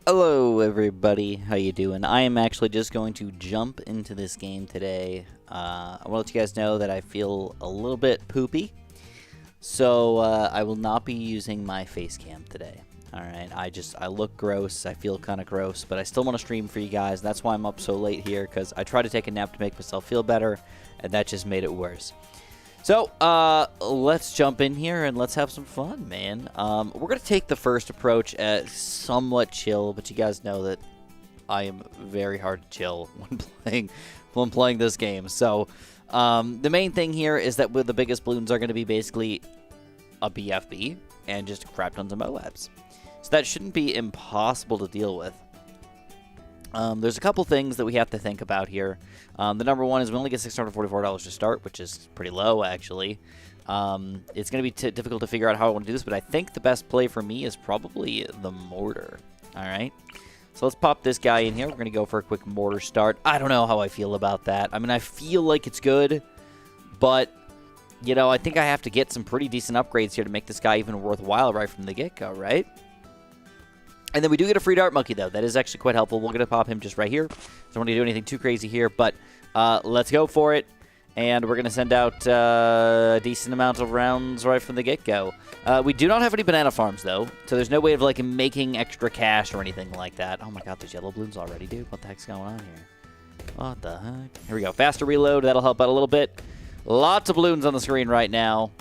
Hello everybody, how you doing? I am actually just going to jump into this game today. I want to let you guys know that I feel a little bit poopy, so I will not be using my face cam today. Alright, I look gross, I feel kind of gross, but I still want to stream for you guys. That's why I'm up so late here, because I tried to take a nap to make myself feel better, and that just made it worse. So, let's jump in here and let's have some fun, man. We're going to take the first approach at somewhat chill, but you guys know that I am very hard to chill when playing this game. So, the main thing here is that the biggest balloons are going to be basically a BFB and just crap tons of MOABs. So that shouldn't be impossible to deal with. There's a couple things that we have to think about here. The number one is we only get $644 to start, which is pretty low, actually. It's going to be difficult to figure out how I want to do this, but I think the best play for me is probably the mortar. All right? So let's pop this guy in here. We're going to go for a quick mortar start. I don't know how I feel about that. I mean, I feel like it's good, but, you know, I think I have to get some pretty decent upgrades here to make this guy even worthwhile right from the get-go, right? And then we do get a free dart monkey, though. That is actually quite helpful. We're going to pop him just right here. Don't want to do anything too crazy here, but let's go for it. And we're going to send out a decent amount of rounds right from the get-go. We do not have any banana farms, though, so there's no way of, like, making extra cash or anything like that. Oh, my God, there's yellow balloons already, dude. What the heck's going on here? What the heck? Here we go. Faster reload. That'll help out a little bit. Lots of balloons on the screen right now.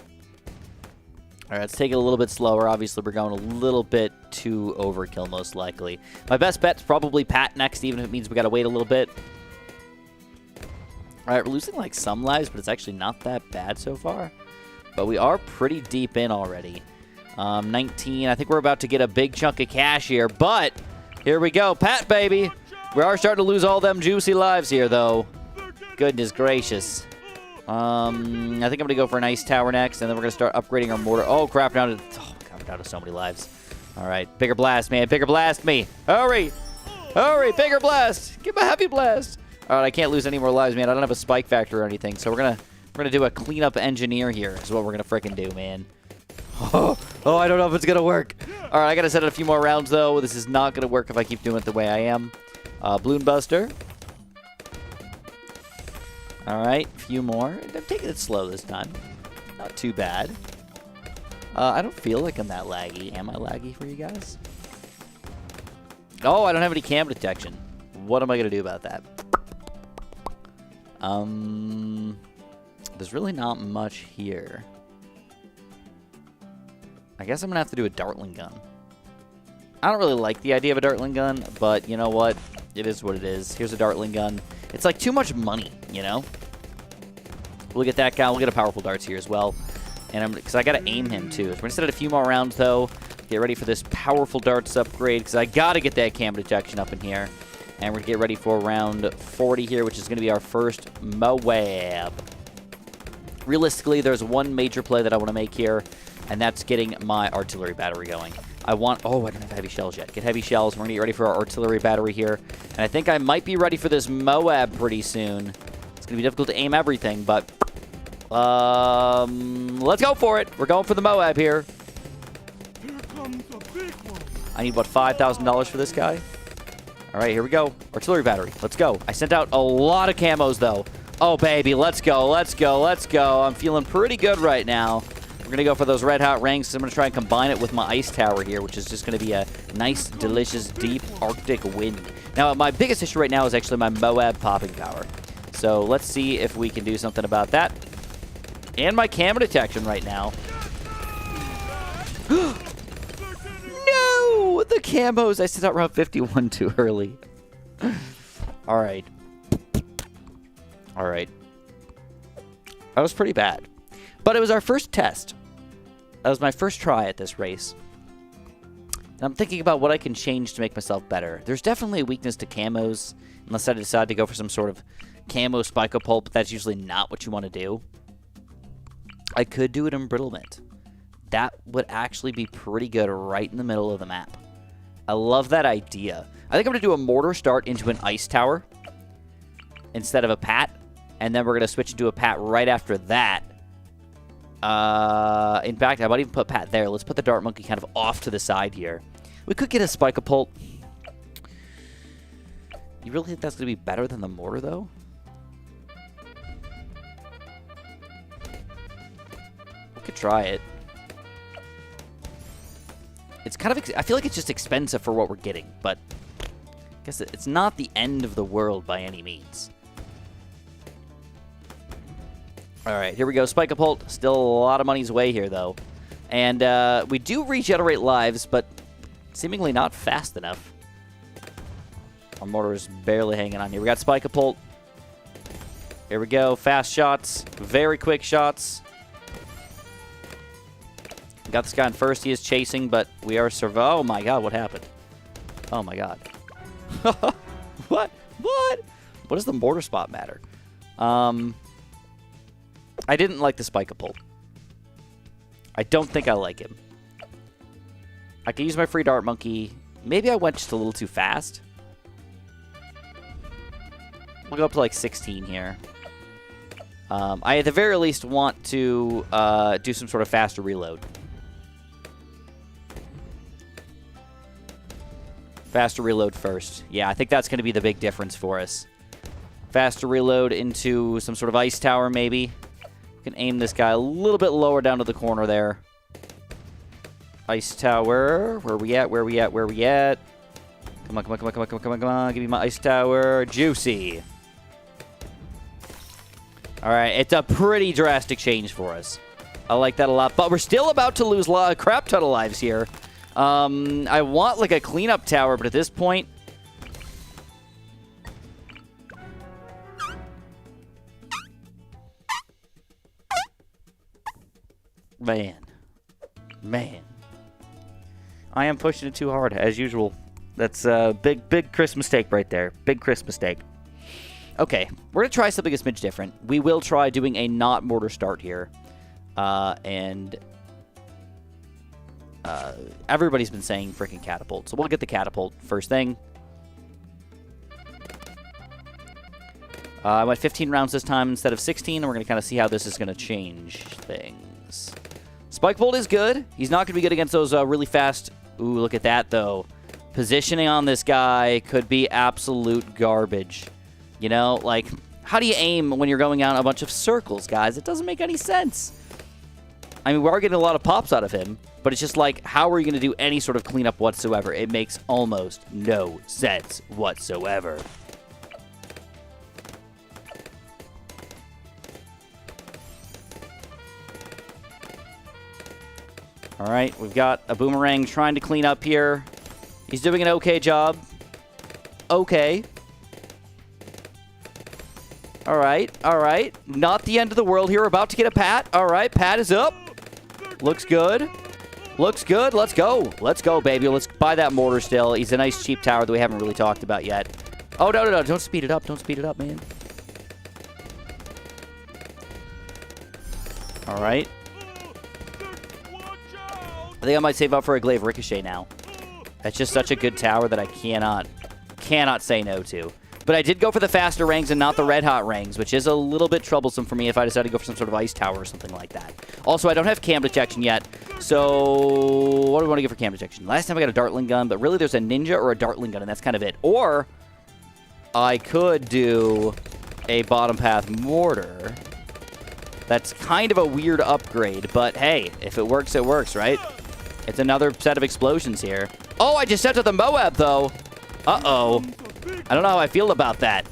All right, let's take it a little bit slower. Obviously, we're going a little bit too overkill, most likely. My best bet's probably Pat next, even if it means we got to wait a little bit. All right, we're losing, like, some lives, but it's actually not that bad so far. But we are pretty deep in already. 19. I think we're about to get a big chunk of cash here, but here we go. Pat, baby. We are starting to lose all them juicy lives here, though. Goodness gracious. I think I'm going to go for an ice tower next, and then we're going to start upgrading our mortar. Oh, crap, we're down to so many lives. All right, bigger blast, man. Bigger blast me. Hurry. Hurry, bigger blast. Give me a heavy blast. All right, I can't lose any more lives, man. I don't have a spike factor or anything, so we're gonna do a cleanup engineer here is what we're going to frickin' do, man. Oh, I don't know if it's going to work. All right, I got to set it a few more rounds, though. This is not going to work if I keep doing it the way I am. Balloon buster. All right, a few more. I'm taking it slow this time. Not too bad. I don't feel like I'm that laggy. Am I laggy for you guys? Oh, I don't have any cam detection. What am I going to do about that? There's really not much here. I guess I'm going to have to do a dartling gun. I don't really like the idea of a dartling gun, but you know what? It is what it is. Here's a dartling gun. It's like too much money, you know? We'll get that guy. We'll get a powerful darts here as well. And because I got to aim him, too. So we're going to set it a few more rounds, though. Get ready for this powerful darts upgrade, because I got to get that cam detection up in here. And we're going to get ready for round 40 here, which is going to be our first MOAB. Realistically, there's one major play that I want to make here, and that's getting my artillery battery going. Oh, I don't have heavy shells yet. Get heavy shells. We're going to get ready for our artillery battery here. And I think I might be ready for this MOAB pretty soon. It's going to be difficult to aim everything, but let's go for it. We're going for the MOAB here. Here comes a big one. I need, what, $5,000 for this guy? All right, here we go. Artillery battery. Let's go. I sent out a lot of camos, though. Oh, baby. Let's go. Let's go. Let's go. I'm feeling pretty good right now. We're going to go for those red hot ranks. I'm going to try and combine it with my ice tower here, which is just going to be a nice, delicious, deep Arctic wind. Now, my biggest issue right now is actually my MOAB popping power. So let's see if we can do something about that. And my cam detection right now. No! The camos! I sent out round 51 too early. All right. All right. That was pretty bad. But it was our first test. That was my first try at this race. And I'm thinking about what I can change to make myself better. There's definitely a weakness to camos, unless I decide to go for some sort of camo spike-a-pulp, but that's usually not what you want to do. I could do an embrittlement. That would actually be pretty good right in the middle of the map. I love that idea. I think I'm going to do a mortar start into an ice tower instead of a pat, and then we're going to switch into a pat right after that. In fact, I might even put Pat there. Let's put the Dart Monkey kind of off to the side here. We could get a Spike-a-Pult. You really think that's going to be better than the Mortar, though? We could try it. It's kind of... I feel like it's just expensive for what we're getting, but... I guess it's not the end of the world by any means. Alright, here we go. Spike-a-Pult. Still a lot of money's away here, though. And we do regenerate lives, but seemingly not fast enough. Our Mortar is barely hanging on here. We got Spike-a-Pult. Here we go. Fast shots. Very quick shots. We got this guy in first. He is chasing, but we are oh my god, what happened? Oh my god. What? What? What does the Mortar spot matter? I didn't like the Spike-a-Pult. I don't think I like him. I can use my free Dart Monkey. Maybe I went just a little too fast. We'll go up to like 16 here. I at the very least want to do some sort of faster reload. Faster reload first. Yeah, I think that's going to be the big difference for us. Faster reload into some sort of ice tower, maybe. We can aim this guy a little bit lower down to the corner there. Ice tower. Where are we at? Where are we at? Where are we at? Come on, come on, come on, come on, come on, come on, come on. Give me my ice tower. Juicy. All right, it's a pretty drastic change for us. I like that a lot, but we're still about to lose a crap ton of lives here. I want like a cleanup tower, but at this point... Man. I am pushing it too hard, as usual. That's a big Chris mistake right there. Big Chris mistake. Okay, we're going to try something a smidge different. We will try doing a not Mortar start here. Everybody's been saying freaking Catapult, so we'll get the Catapult first thing. I went 15 rounds this time instead of 16, and we're going to kind of see how this is going to change things. Spike-a-Pult is good. He's not going to be good against those really fast... Ooh, look at that, though. Positioning on this guy could be absolute garbage. You know, like, how do you aim when you're going out a bunch of circles, guys? It doesn't make any sense. I mean, we are getting a lot of pops out of him, but it's just like, how are you going to do any sort of cleanup whatsoever? It makes almost no sense whatsoever. All right, we've got a Boomerang trying to clean up here. He's doing an okay job. Okay. All right. Not the end of the world here. We're about to get a Pat. All right, Pat is up. Looks good. Looks good. Let's go. Let's go, baby. Let's buy that Mortar still. He's a nice cheap tower that we haven't really talked about yet. Oh, no. Don't speed it up. Don't speed it up, man. All right. I think I might save up for a Glaive Ricochet now. That's just such a good tower that I cannot say no to. But I did go for the faster rangs and not the red hot rangs, which is a little bit troublesome for me if I decide to go for some sort of ice tower or something like that. Also, I don't have cam detection yet, so what do we want to get for cam detection? Last time I got a Dartling gun, but really there's a Ninja or a Dartling gun, and that's kind of it. Or I could do a bottom path Mortar. That's kind of a weird upgrade, but hey, if it works, right? It's another set of explosions here. Oh, I just sent to the Moab, though. Uh-oh. I don't know how I feel about that.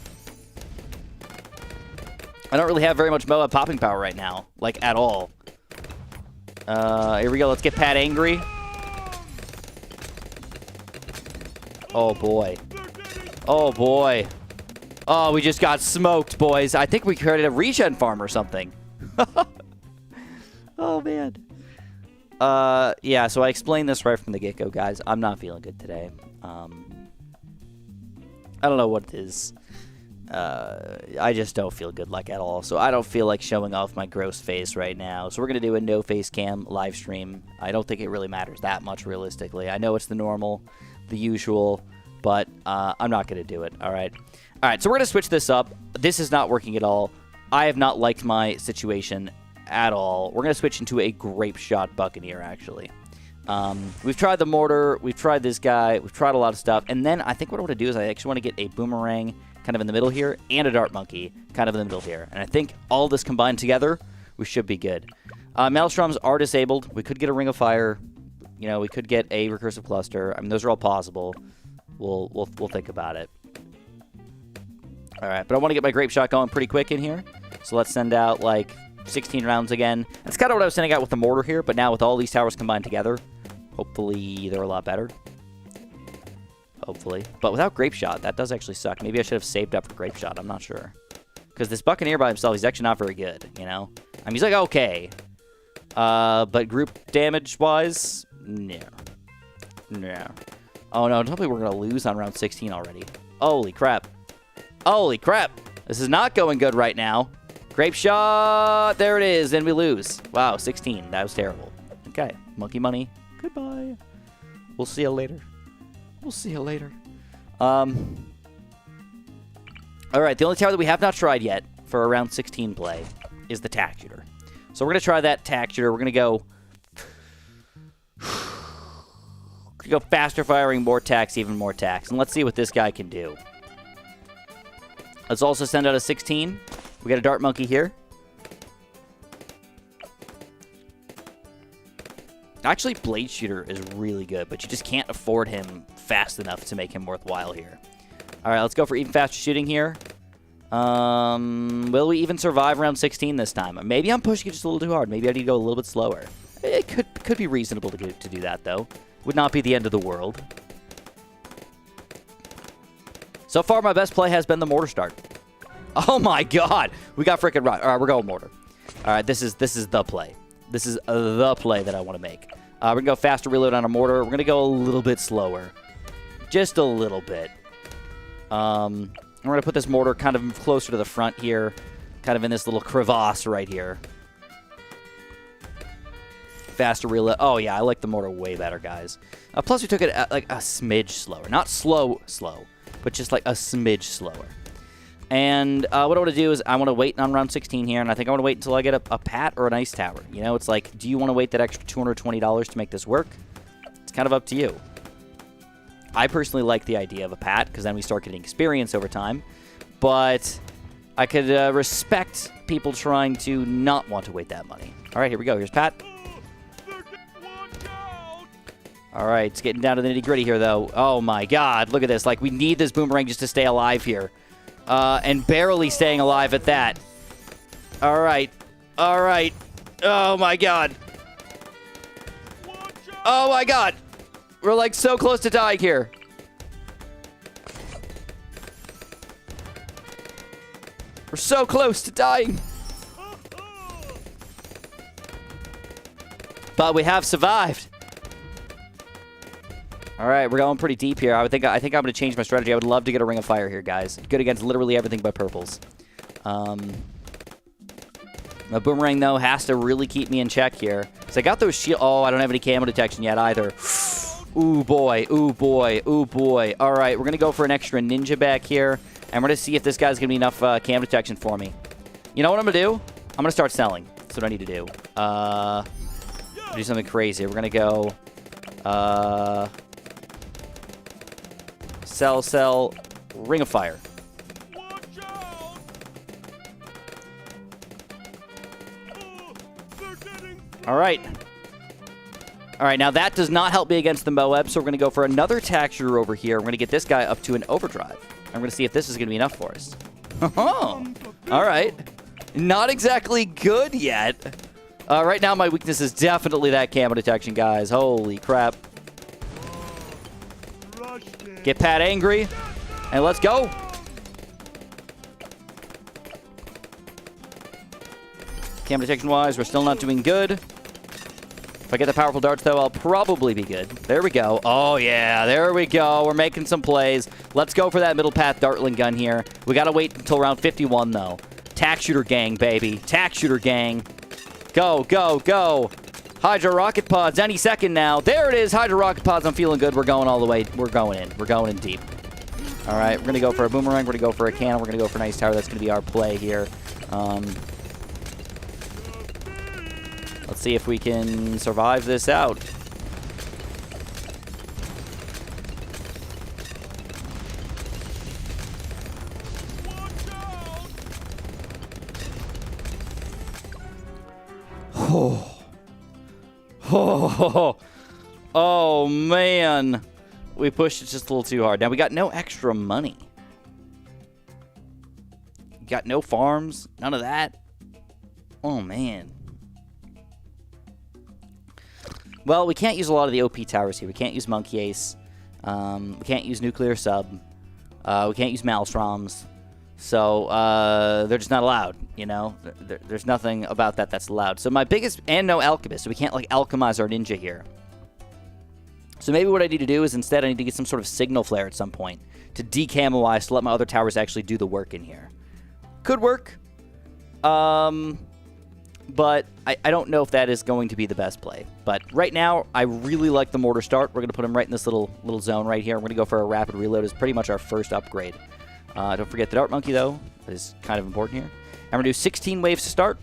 I don't really have very much Moab popping power right now. Like, at all. Here we go. Let's get Pat angry. Oh, boy. Oh, boy. Oh, we just got smoked, boys. I think we created a regen farm or something. Oh, man. Yeah, so I explained this right from the get-go, guys. I'm not feeling good today. I don't know what it is. I just don't feel good, like, at all. So I don't feel like showing off my gross face right now. So we're going to do a no-face cam live stream. I don't think it really matters that much, realistically. I know it's the normal, the usual, but I'm not going to do it, all right? All right, so we're going to switch this up. This is not working at all. I have not liked my situation at all. We're going to switch into a Grape Shot Buccaneer, actually. We've tried the mortar. We've tried this guy. We've tried a lot of stuff. And then I think what I want to do is I actually want to get a boomerang kind of in the middle here and a dart monkey kind of in the middle here. And I think all this combined together, we should be good. Maelstroms are disabled. We could get a Ring of Fire. You know, we could get a recursive cluster. I mean, those are all possible. We'll think about it. All right, but I want to get my Grape Shot going pretty quick in here. So let's send out, like, 16 rounds again. That's kind of what I was sending out with the mortar here, but now with all these towers combined together, hopefully they're a lot better. Hopefully. But without Grape Shot, that does actually suck. Maybe I should have saved up for Grape Shot. I'm not sure. Because this Buccaneer by himself, he's actually not very good, you know? I mean, he's like, okay. But group damage-wise, no. No. Oh, no. Don't tell me we're going to lose on round 16 already. Holy crap. Holy crap. This is not going good right now. Grape Shot. There it is. And we lose. Wow, 16. That was terrible. Okay. Monkey money. Goodbye. We'll see you later. We'll see you later. All right. The only tower that we have not tried yet for a round 16 play is the tack shooter. So we're going to try that tack shooter. We're going to go faster firing, more tacks, even more tacks. And let's see what this guy can do. Let's also send out a 16. We got a dart monkey here. Actually, Blade Shooter is really good, but you just can't afford him fast enough to make him worthwhile here. All right, let's go for even faster shooting here. Will we even survive round 16 this time? Maybe I'm pushing it just a little too hard. Maybe I need to go a little bit slower. It could be reasonable to do that, though. Would not be the end of the world. So far, my best play has been the mortar start. Oh my god! We got freaking right. All right, we're going mortar. All right, this is the play. This is the play that I want to make. We're going to go faster reload on a mortar. We're going to go a little bit slower. Just a little bit. We're going to put this mortar kind of closer to the front here. Kind of in this little crevasse right here. Faster reload. Oh, yeah, I like the mortar way better, guys. Plus, we took it like a smidge slower. Not slow, but just like a smidge slower. And what I want to do is I want to wait on round 16 here, and I think I want to wait until I get a pat or an ice tower. You know, it's like, do you want to wait that extra $220 to make this work? It's kind of up to you. I personally like the idea of a pat, because then we start getting experience over time. But I could respect people trying to not want to wait that money. All right, here we go. Here's pat. All right, it's getting down to the nitty-gritty here, though. Oh, my God. Look at this. Like, we need this boomerang just to stay alive here. And barely staying alive at that. All right. All right. Oh, my God. Oh, my God. We're, like, so close to dying here. We're so close to dying. But we have survived. All right, we're going pretty deep here. I think I'm going to change my strategy. I would love to get a Ring of Fire here, guys. Good against literally everything but purples. My boomerang, though, has to really keep me in check here. So I got those shield. Oh, I don't have any camo detection yet either. Ooh, boy. Ooh, boy. Ooh, boy. All right, we're going to go for an extra ninja back here. And we're going to see if this guy's going to be enough camo detection for me. You know what I'm going to do? I'm going to start selling. That's what I need to do. Do something crazy. We're going to go... Sell, Ring of Fire. All right. All right, now that does not help me against the Moab, so we're going to go for another tack shooter over here. We're going to get this guy up to an overdrive. I'm going to see if this is going to be enough for us. Oh, all right. Not exactly good yet. Right now, my weakness is definitely that camo detection, guys. Holy crap. Get Pat angry, and let's go. Cam detection-wise, we're still not doing good. If I get the powerful darts, though, I'll probably be good. There we go. Oh, yeah, there we go. We're making some plays. Let's go for that middle path dartling gun here. We got to wait until round 51, though. Tack shooter gang, baby. Tack shooter gang. Go, go, go. Hydro rocket pods any second now. There it is. Hydro rocket pods. I'm feeling good. We're going all the way. We're going in. We're going in deep. All right. We're going to go for a boomerang. We're going to go for a cannon. We're going to go for an ice tower. That's going to be our play here. Let's see if we can survive this out. Oh, man. We pushed it just a little too hard. Now, we got no extra money. Got no farms. None of that. Oh, man. Well, we can't use a lot of the OP towers here. We can't use Monkey Ace. We can't use Nuclear Sub. We can't use Maelstroms. So, they're just not allowed, you know? There's nothing about that that's allowed. So my biggest... And no Alchemist, so we can't, like, alchemize our ninja here. So maybe what I need to do is instead I need to get some sort of signal flare at some point to decamelize to let my other towers actually do the work in here. Could work. But I don't know if that is going to be the best play. But right now, I really like the mortar start. We're going to put him right in this little zone right here. We're going to go for a rapid reload. It's pretty much our first upgrade. Don't forget the Dart Monkey, though. That is kind of important here. And we're going to do 16 waves to start.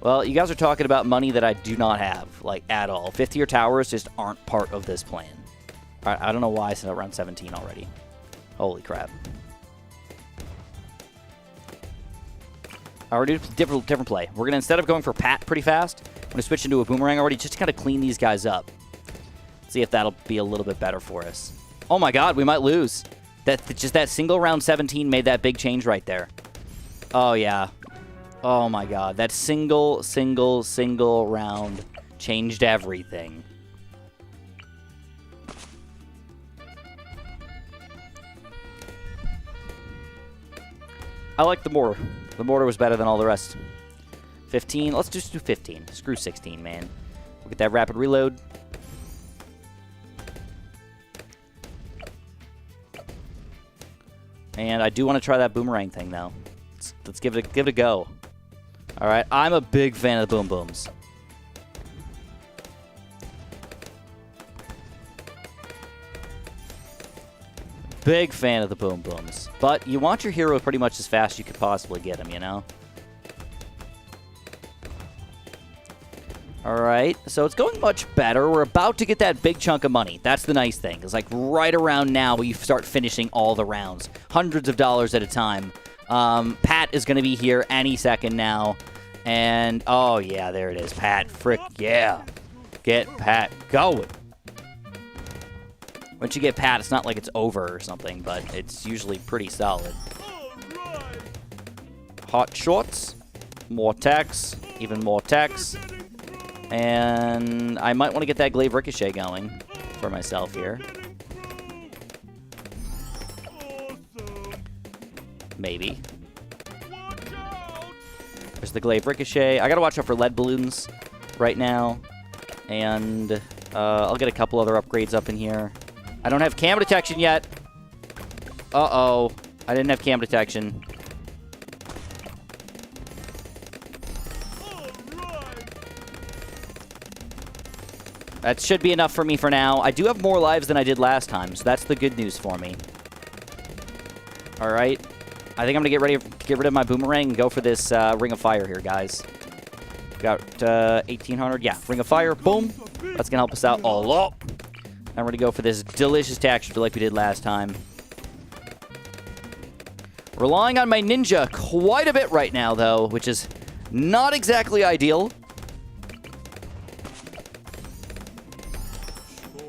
Well, you guys are talking about money that I do not have, like, at all. 50-tier towers just aren't part of this plan. All right, I don't know why I said around 17 already. Holy crap. All right, we're doing different play. We're going to, instead of going for Pat pretty fast, I'm going to switch into a Boomerang already just to kind of clean these guys up. See if that'll be a little bit better for us. Oh, my God, we might lose. Just that single round 17 made that big change right there. Oh, yeah. Oh, my God. That single round changed everything. I like the mortar. The mortar was better than all the rest. 15. Let's just do 15. Screw 16, man. We'll get that rapid reload. And I do want to try that boomerang thing, though. Let's give it a go. All right, I'm a big fan of the boom booms. Big fan of the boom booms. But you want your hero pretty much as fast as you could possibly get him, you know? All right, so it's going much better. We're about to get that big chunk of money. That's the nice thing. It's like right around now we start finishing all the rounds. Hundreds of dollars at a time. Pat is going to be here any second now. And, oh, yeah, there it is. Pat, frick, yeah. Get Pat going. Once you get Pat, it's not like it's over or something, but it's usually pretty solid. Hot shots. More techs. Even more techs. And I might want to get that Glaive Ricochet going for myself here. Maybe. There's the Glaive Ricochet. I gotta watch out for lead balloons right now. And I'll get a couple other upgrades up in here. I don't have cam detection yet. Uh-oh. I didn't have cam detection. That should be enough for me for now. I do have more lives than I did last time, so that's the good news for me. All right. I think I'm going to get rid of my boomerang and go for this Ring of Fire here, guys. Got 1,800. Yeah, Ring of Fire. Boom. That's going to help us out a lot. And we're going to go for this delicious tactic like we did last time. Relying on my ninja quite a bit right now, though, which is not exactly ideal.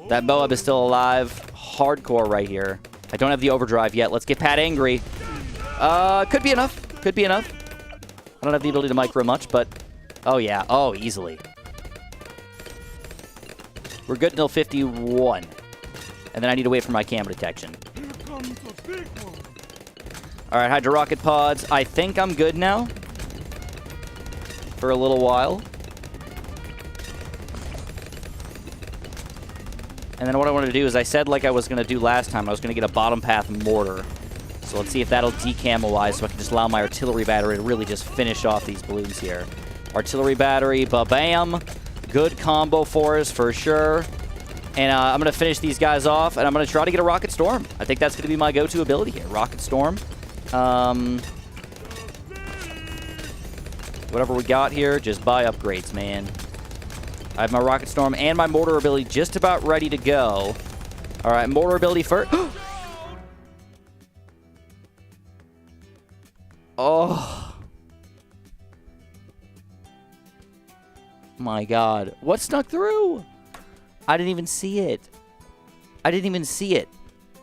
That Moab is still alive. Hardcore right here. I don't have the overdrive yet. Let's get Pat angry. Could be enough. Could be enough. I don't have the ability to micro much, but... Oh, yeah. Oh, easily. We're good until 51. And then I need to wait for my camera detection. Alright, Hydro Rocket Pods. I think I'm good now. For a little while. And then what I want to do is I said like I was going to do last time, I was going to get a bottom path mortar. So let's see if that'll decamelize so I can just allow my artillery battery to really just finish off these balloons here. Artillery battery, ba-bam. Good combo for us for sure. And I'm going to finish these guys off, and I'm going to try to get a Rocket Storm. I think that's going to be my go-to ability here. Rocket Storm. whatever we got here, just buy upgrades, man. I have my Rocket Storm and my Mortar ability just about ready to go. All right, Mortar ability first. Oh. My God. What snuck through? I didn't even see it. I didn't even see it.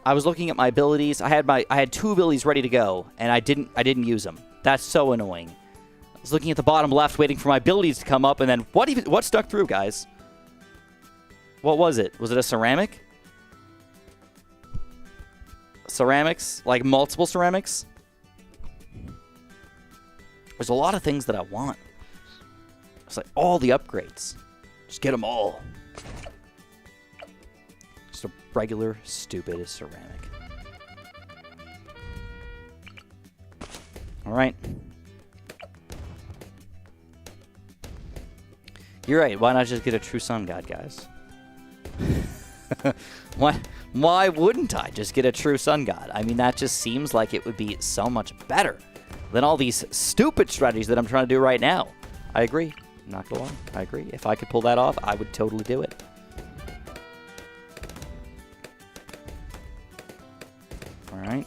I was looking at my abilities. I had 2 abilities ready to go, and I didn't use them. That's so annoying. I was looking at the bottom left, waiting for my abilities to come up, and then what stuck through, guys? What was it? Was it a ceramic? Ceramics? Like multiple ceramics? There's a lot of things that I want. It's like all the upgrades. Just get them all. Just a regular, stupid ceramic. All right. You're right. Why not just get a true sun god, guys? Why wouldn't I just get a true sun god? I mean, that just seems like it would be so much better than all these stupid strategies that I'm trying to do right now. I agree. I'm not gonna lie. I agree. If I could pull that off, I would totally do it. All right.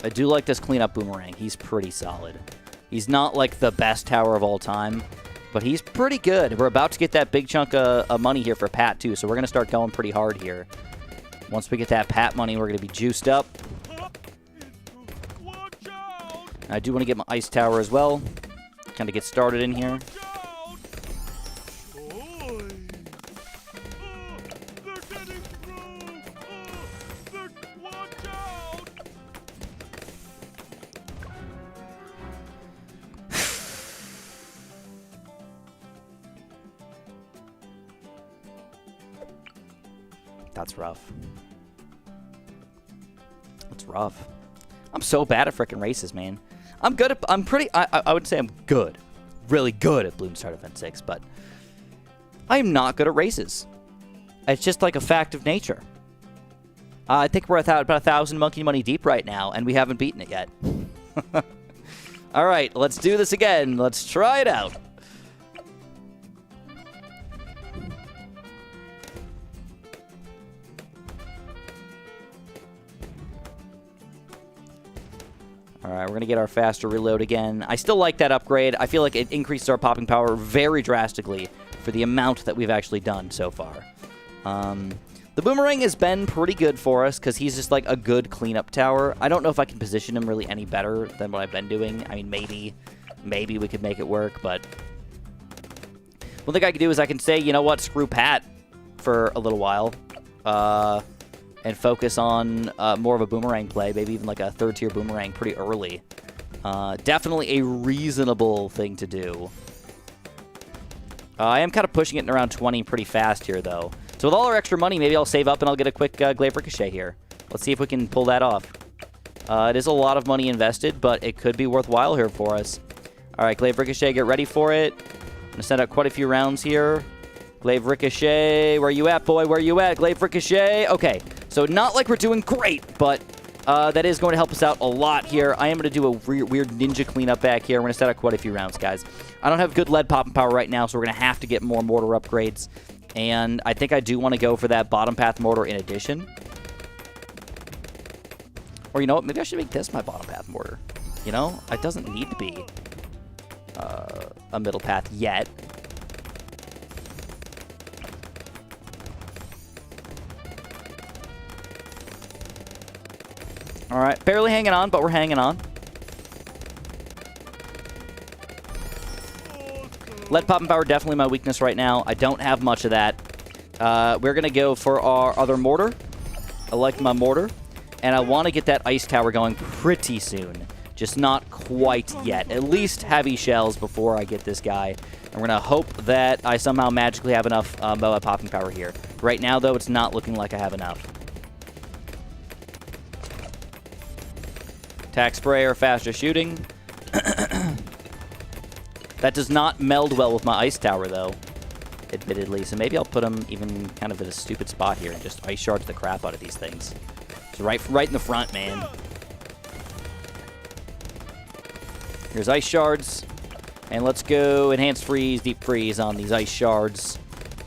I do like this cleanup boomerang. He's pretty solid. He's not like the best tower of all time, but he's pretty good. We're about to get that big chunk of money here for Pat, too, so we're going to start going pretty hard here. Once we get that Pat money, we're going to be juiced up. I do want to get my ice tower as well. Kind of get started in here. That's rough. That's rough. I'm so bad at frickin' races, man. I'm good at... I would say I'm good. Really good at Bloom Start Event 6, but... I am not good at races. It's just like a fact of nature. I think we're about 1,000 monkey money deep right now, and we haven't beaten it yet. Alright, let's do this again. Let's try it out. Alright, we're going to get our faster reload again. I still like that upgrade. I feel like it increases our popping power very drastically for the amount that we've actually done so far. The boomerang has been pretty good for us because he's just like a good cleanup tower. I don't know if I can position him really any better than what I've been doing. I mean, maybe we could make it work, but... one thing I can do is I can say, you know what, screw Pat for a little while. And focus on more of a boomerang play, maybe even like a third-tier boomerang pretty early. Definitely a reasonable thing to do. I am kind of pushing it in around 20 pretty fast here, though. So with all our extra money, maybe I'll save up and I'll get a quick Glaive Ricochet here. Let's see if we can pull that off. It is a lot of money invested, but it could be worthwhile here for us. All right, Glaive Ricochet, get ready for it. I'm going to send out quite a few rounds here. Glaive Ricochet, where you at, boy? Where you at? Glaive Ricochet. Okay, so not like we're doing great, but that is going to help us out a lot here. I am going to do a weird ninja cleanup back here. We're going to set out quite a few rounds, guys. I don't have good lead popping power right now, so we're going to have to get more mortar upgrades. And I think I do want to go for that bottom path mortar in addition. Or you know what? Maybe I should make this my bottom path mortar. You know? It doesn't need to be a middle path yet. All right, barely hanging on, but we're hanging on. Lead popping power, definitely my weakness right now. I don't have much of that. We're going to go for our other mortar. I like my mortar. And I want to get that ice tower going pretty soon. Just not quite yet. At least heavy shells before I get this guy. And we're going to hope that I somehow magically have enough MOA popping power here. Right now, though, it's not looking like I have enough. Attack sprayer, faster shooting. That does not meld well with my ice tower, though. admittedly. So maybe I'll put them even kind of at a stupid spot here and just ice charge the crap out of these things. So right in the front, man. Here's ice shards. And let's go enhanced freeze, deep freeze on these ice shards.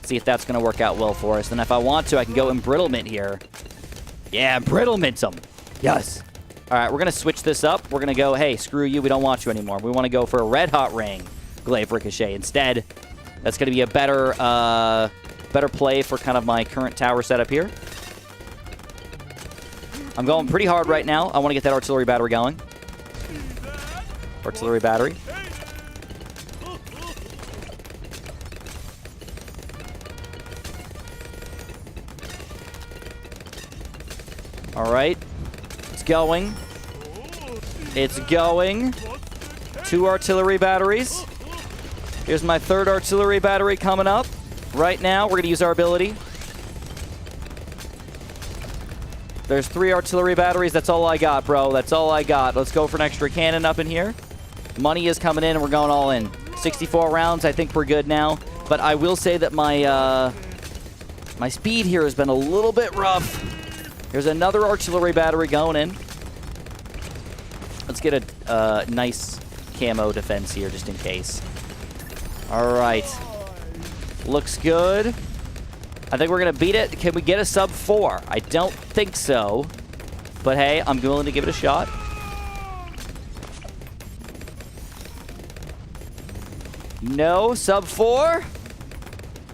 See if that's going to work out well for us. And if I want to, I can go embrittlement here. Yeah, embrittlement them. Yes. All right, we're going to switch this up. We're going to go, hey, screw you. We don't want you anymore. We want to go for a red hot ring glaive ricochet instead. That's going to be a better play for kind of my current tower setup here. I'm going pretty hard right now. I want to get that artillery battery going. Artillery battery. All right. It's going. It's going. 2 artillery batteries. Here's my 3rd artillery battery coming up. Right now, we're going to use our ability. There's 3 artillery batteries. That's all I got, bro. That's all I got. Let's go for an extra cannon up in here. Money is coming in, and we're going all in. 64 rounds. I think we're good now. But I will say that my my speed here has been a little bit rough. There's another artillery battery going in. Let's get a nice camo defense here just in case. All right. Looks good. I think we're going to beat it. Can we get a sub 4? I don't think so. But hey, I'm willing to give it a shot. No sub 4?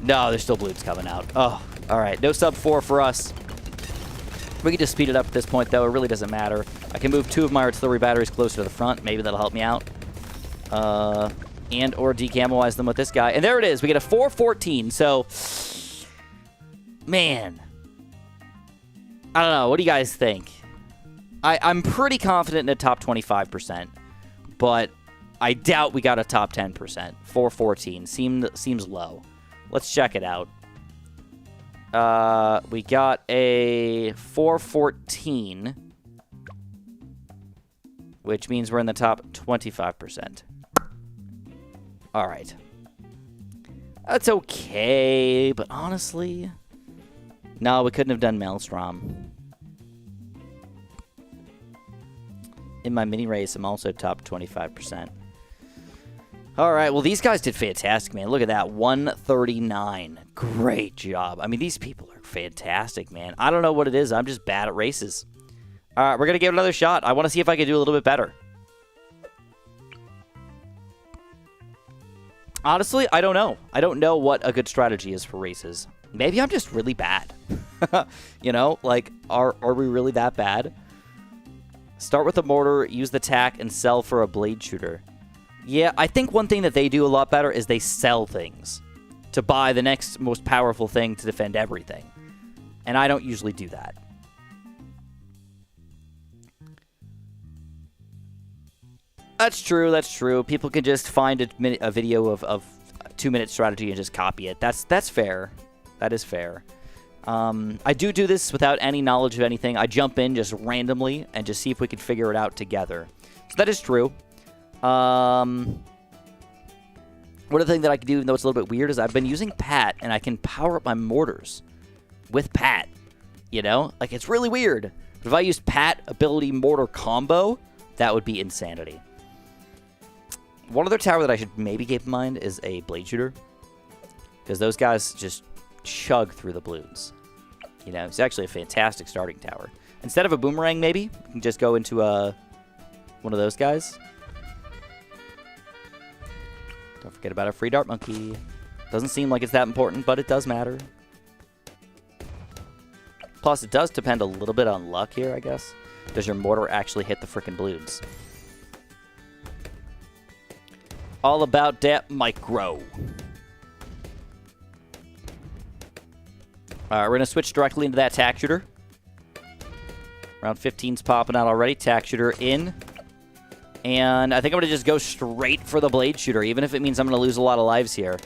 No, there's still balloons coming out. Oh, all right. No sub 4 for us. We can just speed it up at this point, though. It really doesn't matter. I can move 2 of my artillery batteries closer to the front. Maybe that'll help me out. And or decamelize them with this guy. And there it is. We get a 414. So, man. I don't know. What do you guys think? I'm pretty confident in a top 25%. But I doubt we got a top 10%. 414. Seems low. Let's check it out. We got a 414, which means we're in the top 25%. All right. That's okay, but honestly, no, we couldn't have done Maelstrom. In my mini race, I'm also top 25%. All right, well, these guys did fantastic, man. Look at that, 139. Great job. I mean, these people are fantastic, man. I don't know what it is. I'm just bad at races. All right, we're going to give it another shot. I want to see if I can do a little bit better. Honestly, I don't know. I don't know what a good strategy is for races. Maybe I'm just really bad. You know, like, are we really that bad? Start with a mortar, use the tack, and sell for a blade shooter. Yeah, I think one thing that they do a lot better is they sell things to buy the next most powerful thing to defend everything. And I don't usually do that. That's true, that's true. People can just find a video of a 2-minute strategy and just copy it. That's fair. That is fair. I do this without any knowledge of anything. I jump in just randomly and just see if we can figure it out together. So that is true. One other thing that I can do, even though it's a little bit weird, is I've been using Pat, and I can power up my mortars with Pat. You know? Like, it's really weird. But if I used Pat ability mortar combo, that would be insanity. One other tower that I should maybe keep in mind is a blade shooter. Because those guys just chug through the balloons. You know, it's actually a fantastic starting tower. Instead of a boomerang, maybe, you can just go into one of those guys. Don't forget about a free dart monkey. Doesn't seem like it's that important, but it does matter. Plus, it does depend a little bit on luck here, I guess. Does your mortar actually hit the frickin' balloons? All about that micro. Alright, we're going to switch directly into that tack shooter. Round 15's popping out already. Tack shooter in. And I think I'm going to just go straight for the blade shooter, even if it means I'm going to lose a lot of lives here.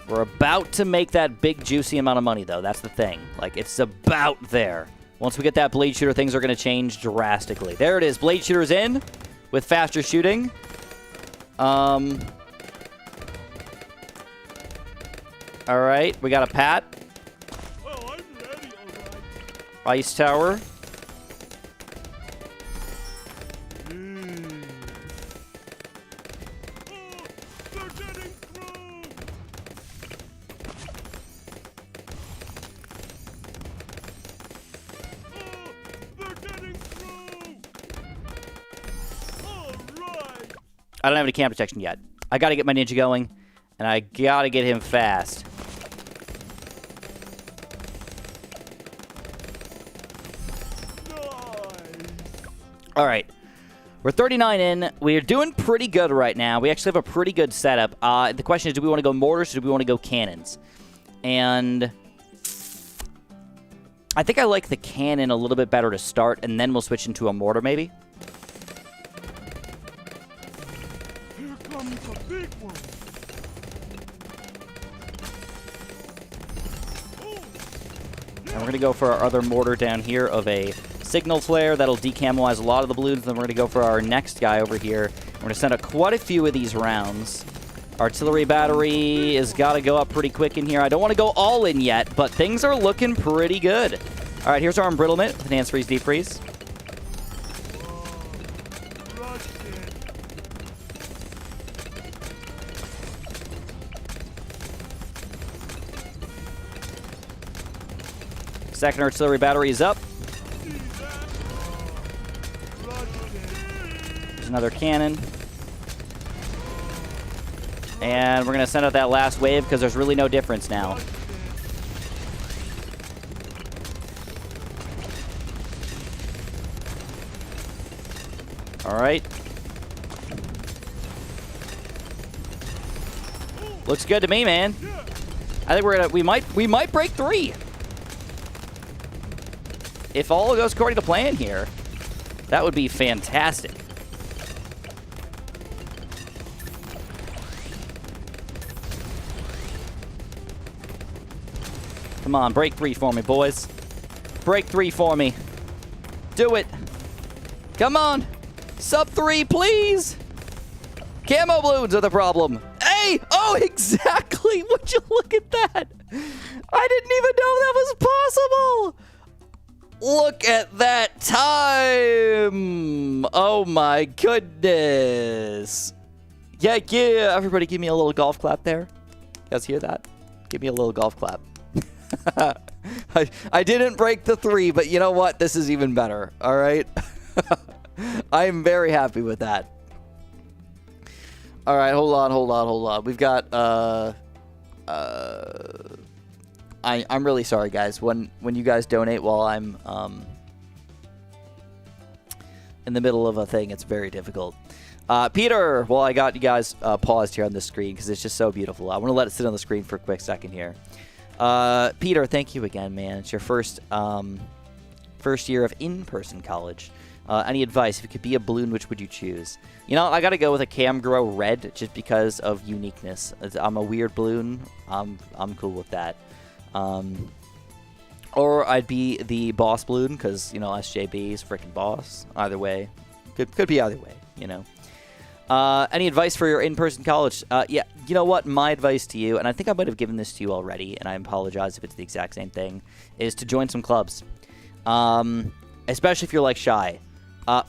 We're about to make that big, juicy amount of money, though. That's the thing. Like, it's about there. Once we get that blade shooter, things are going to change drastically. There it is. Blade shooter's in with faster shooting. All right, we got a Pat. Oh, I'm ready, all right. Ice Tower. Oh, they're getting through. Oh, they're getting through. All right. I don't have any camp protection yet. I got to get my ninja going, and I got to get him fast. All right. We're 39 in. We're doing pretty good right now. We actually have a pretty good setup. The question is, do we want to go mortars or do we want to go cannons? And I think I like the cannon a little bit better to start, and then we'll switch into a mortar maybe. Here comes a big one. And we're going to go for our other mortar down here of a signal flare. That'll decamelize a lot of the balloons. Then we're going to go for our next guy over here. We're going to send out quite a few of these rounds. Artillery battery has got to go up pretty quick in here. I don't want to go all in yet, but things are looking pretty good. All right, here's our embrittlement with enhanced freeze, deep freeze. Second artillery battery is up. There's another cannon. And we're going to send out that last wave because there's really no difference now. All right. Looks good to me, man. I think we might break 3. If all goes according to plan here, that would be fantastic. Come on, break 3 for me, boys. Break 3 for me. Do it. Come on. Sub 3, please. Camo balloons are the problem. Hey! Oh, exactly. Would you look at that? I didn't even know that was possible. Look at that time. Oh, my goodness. Yeah. Everybody give me a little golf clap there. You guys hear that? Give me a little golf clap. I didn't break the 3, but you know what? This is even better. All right. I am very happy with that. All right, hold on. We've got I'm really sorry, guys. When you guys donate while I'm in the middle of a thing, it's very difficult. Peter, well, I got you guys paused here on the screen because it's just so beautiful. I want to let it sit on the screen for a quick second here. Peter, thank you again, man. It's your first year of in-person college. Any advice? If it could be a balloon, which would you choose? You know, I got to go with a Cam Grow Red just because of uniqueness. I'm a weird balloon. I'm cool with that. Or I'd be the boss balloon because, you know, SJB is freaking boss. Either way. Could be either way, you know. Any advice for your in-person college? Yeah, you know what? My advice to you, and I think I might have given this to you already, and I apologize if it's the exact same thing, is to join some clubs. Especially if you're, like, shy.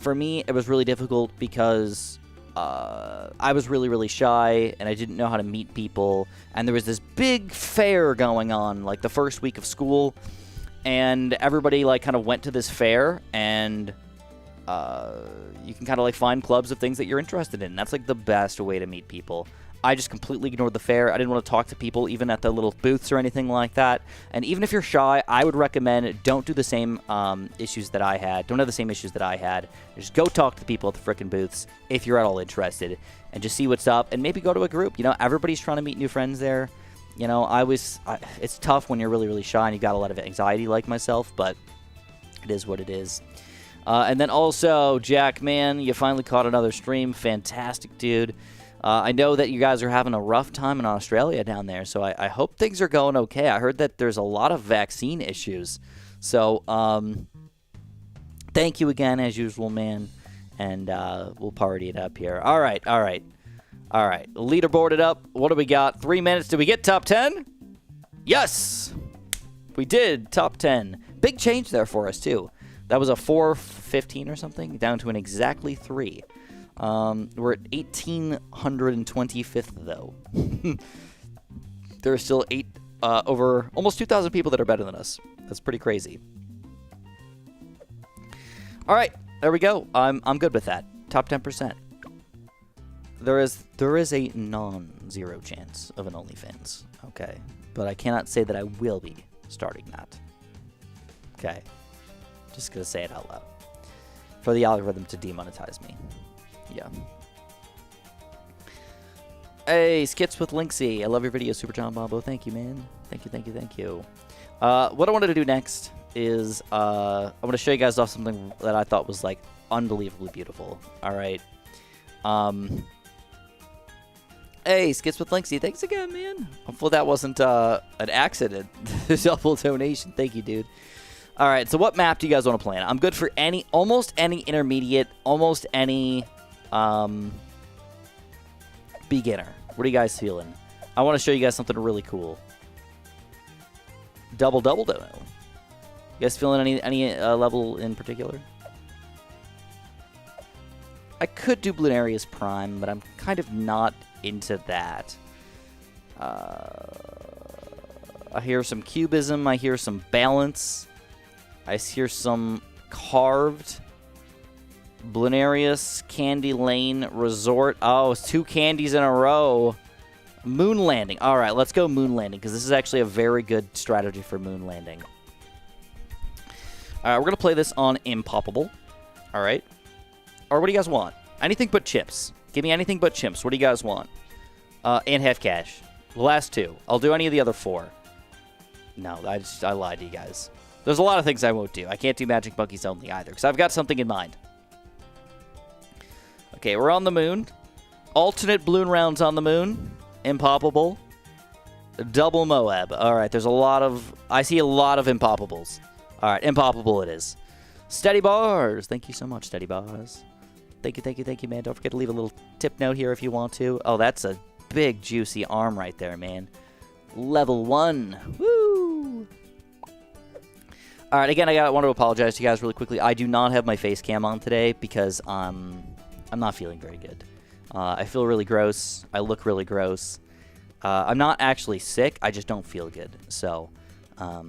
For me, it was really difficult because I was really, really shy, and I didn't know how to meet people. And there was this big fair going on, like, the first week of school. And everybody, like, kind of went to this fair, and you can kind of, like, find clubs of things that you're interested in. That's, like, the best way to meet people. I just completely ignored the fair. I didn't want to talk to people, even at the little booths or anything like that. And even if you're shy, I would recommend don't do the same issues that I had. Don't have the same issues that I had. Just go talk to the people at the frickin' booths if you're at all interested. And just see what's up. And maybe go to a group. You know, everybody's trying to meet new friends there. You know, it's tough when you're really, really shy and you've got a lot of anxiety like myself. But it is what it is. And then also, Jack, man, you finally caught another stream. Fantastic, dude. I know that you guys are having a rough time in Australia down there, so I hope things are going okay. I heard that there's a lot of vaccine issues. So, thank you again, as usual, man. And we'll party it up here. All right. All right, leaderboarded up. What do we got? 3 minutes. Did we get top 10? Yes, we did. Top 10. Big change there for us too. That was a 415 or something, down to an exactly 3. We're at 1825th though. There are still over almost 2,000 people that are better than us. That's pretty crazy. All right, there we go. I'm good with that. Top 10%. There is a non-zero chance of an OnlyFans. Okay, but I cannot say that I will be starting that. Okay, just gonna say it out loud for the algorithm to demonetize me. Yeah. Hey, Skits with Linksy. I love your video, Super John Bombo. Thank you, man. Thank you, thank you, thank you. What I wanted to do next is I want to show you guys off something that I thought was like unbelievably beautiful. All right. Hey, Skits with Linksy. Thanks again, man. Hopefully that wasn't an accident. Double donation. Thank you, dude. All right. So what map do you guys want to play on? I'm good for almost any intermediate, almost any beginner. What are you guys feeling? I want to show you guys something really cool. Double dono. You guys feeling any level in particular? I could do Blunarius Prime, but I'm kind of not into that. I hear some cubism. I hear some balance. I hear some carved. Blunarius, Candy Lane, Resort. Oh, it's 2 candies in a row. Moon Landing. All right, let's go Moon Landing, because this is actually a very good strategy for Moon Landing. All right, we're going to play this on Impoppable. All right. Or what do you guys want? Anything but chips. Give me anything but chips. What do you guys want? And half cash. The last 2. I'll do any of the other 4. No, I lied to you guys. There's a lot of things I won't do. I can't do Magic Monkeys only either, because I've got something in mind. Okay, we're on the moon. Alternate balloon rounds on the moon. Impoppable. Double Moab. All right, there's a lot of... I see a lot of Impoppables. All right, Impoppable it is. Steady Bars. Thank you so much, Steady Bars. Thank you, man. Don't forget to leave a little tip note here if you want to. Oh, that's a big, juicy arm right there, man. Level 1. Woo! All right, again, I want to apologize to you guys really quickly. I do not have my face cam on today because I'm not feeling very good. I feel really gross. I look really gross. I'm not actually sick. I just don't feel good. So, I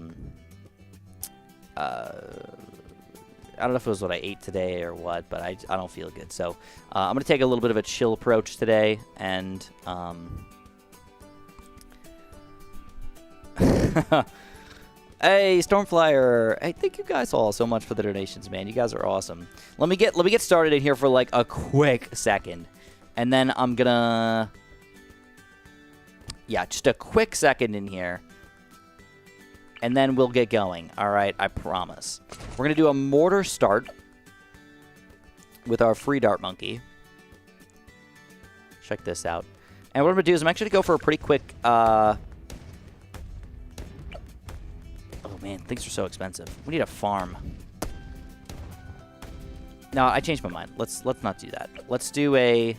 don't know if it was what I ate today or what, but I don't feel good. So, I'm going to take a little bit of a chill approach today. And, hey, Stormflyer. Hey, thank you guys all so much for the donations, man. You guys are awesome. Let me get started in here for like a quick second. And then I'm gonna... Yeah, just a quick second in here. And then we'll get going. Alright, I promise. We're gonna do a mortar start with our free dart monkey. Check this out. And what I'm gonna do is I'm actually gonna go for a pretty quick... Oh man, things are so expensive. We need a farm. No, I changed my mind. Let's not do that. Let's do a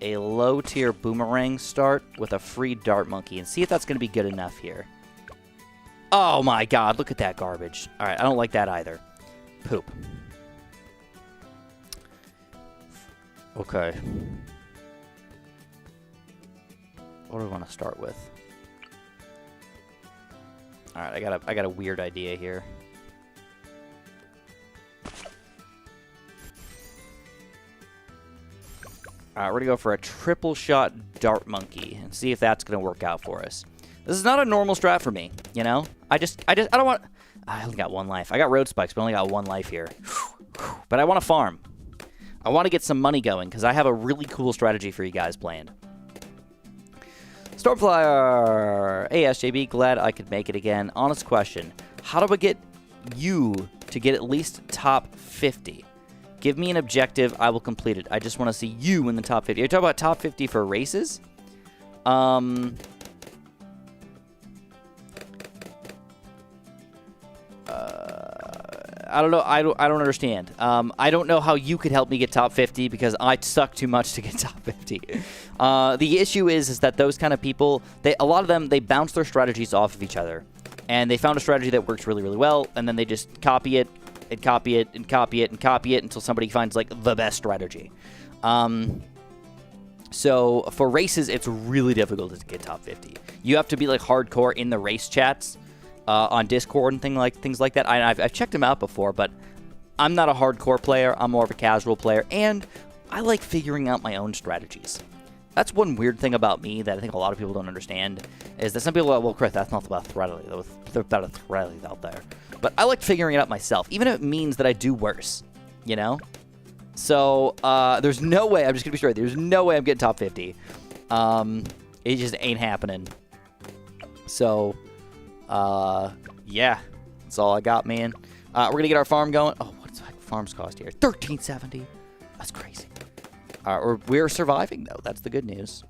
low tier boomerang start with a free dart monkey and see if that's going to be good enough here. Oh my god, look at that garbage. All right, I don't like that either. Poop. Okay. What do we want to start with? All right, I got a weird idea here. All right, we're gonna go for a triple shot dart monkey and see if that's gonna work out for us. This is not a normal strat for me, you know. I don't want. I only got 1 life. I got road spikes, but I only got 1 life here. But I want to farm. I want to get some money going because I have a really cool strategy for you guys planned. Stormflyer! Hey, SJB, glad I could make it again. Honest question. How do I get you to get at least top 50? Give me an objective. I will complete it. I just want to see you in the top 50. Are you talking about top 50 for races? I don't know. I don't understand. I don't know how you could help me get top 50 because I suck too much to get top 50. The issue is that those kind of people, a lot of them, they bounce their strategies off of each other. And they found a strategy that works really, really well, and then they just copy it, and copy it, and copy it, and copy it until somebody finds, like, the best strategy. So for races, it's really difficult to get top 50. You have to be, like, hardcore in the race chats on Discord and things like that. I've checked them out before, but I'm not a hardcore player. I'm more of a casual player, and I like figuring out my own strategies. That's one weird thing about me that I think a lot of people don't understand, is that some people are like, well, Chris, that's not about strategy. There's about a strategy out there. But I like figuring it out myself, even if it means that I do worse, you know? So, there's no way, I'm just going to be straight, there's no way I'm getting top 50. It just ain't happening. So, yeah, that's all I got, man. We're going to get our farm going. Oh, what's that farm's cost here? $13.70. That's crazy. We're surviving, though. That's the good news.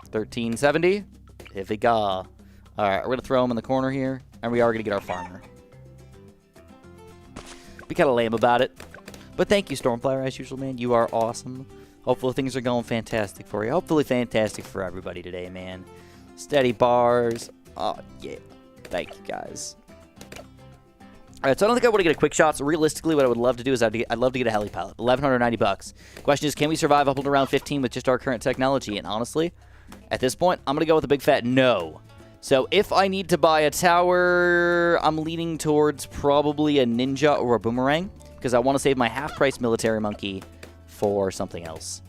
$13.70. If we go. All right, we're going to throw him in the corner here, and we are going to get our farmer. Be kind of lame about it. But thank you, Stormflower, as usual, man. You are awesome. Hopefully things are going fantastic for you. Hopefully fantastic for everybody today, man. Steady bars. Oh, yeah. Thank you, guys. All right, so I don't think I want to get a quick shot. So realistically, what I would love to do is I'd love to get a heli pilot. $1,190. Question is, can we survive up until round 15 with just our current technology? And honestly, at this point, I'm going to go with a big fat no. So if I need to buy a tower, I'm leaning towards probably a ninja or a boomerang, because I want to save my half-price military monkey for something else.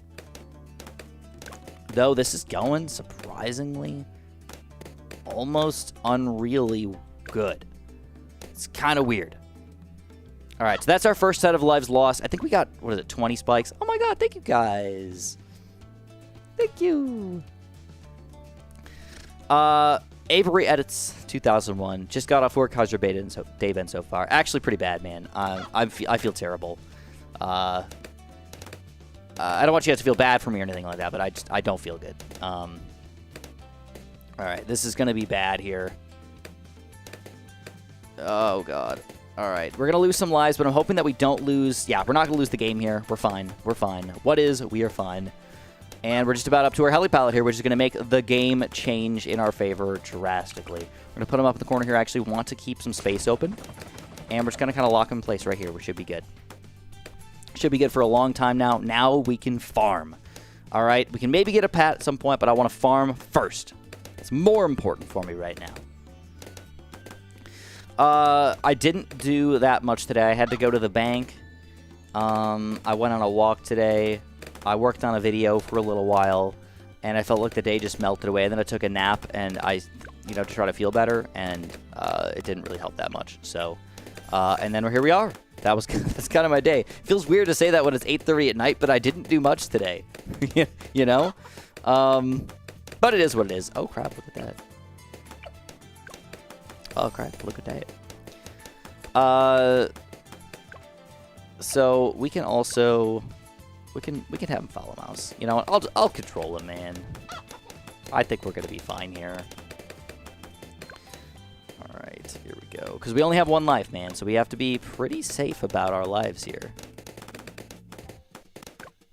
Though this is going, surprisingly, almost unreally good. It's kind of weird. All right, so that's our first set of lives lost. I think we got, what is it, 20 spikes? Oh my god, thank you guys. Thank you. Avery Edits 2001. Just got off work. How's your day been so far? Actually, pretty bad, man. I feel terrible. I don't want you guys to feel bad for me or anything like that, but I don't feel good. All right, this is going to be bad here. Oh, God. All right, we're going to lose some lives, but I'm hoping that we don't lose. Yeah, we're not going to lose the game here. We're fine. We're fine. We are fine. And we're just about up to our heli pilot here, which is going to make the game change in our favor drastically. We're going to put him up in the corner here. I actually want to keep some space open. And we're just going to kind of lock him in place right here, which should be good. Should be good for a long time now. Now we can farm. All right, we can maybe get a pat at some point, but I want to farm first. It's more important for me right now. I didn't do that much today. I had to go to the bank. I went on a walk today. I worked on a video for a little while, and I felt like the day just melted away. And then I took a nap, and to try to feel better, and it didn't really help that much. So, and then here we are. That's kind of my day. Feels weird to say that when it's 8:30 at night, but I didn't do much today. you know? But it is what it is. Oh, crap, look at that. Oh, crap, look at that. So we can also... We can have him follow mouse. You know what? I'll control him, man. I think we're going to be fine here. All right, here we go. Because we only have one life, man, so we have to be pretty safe about our lives here.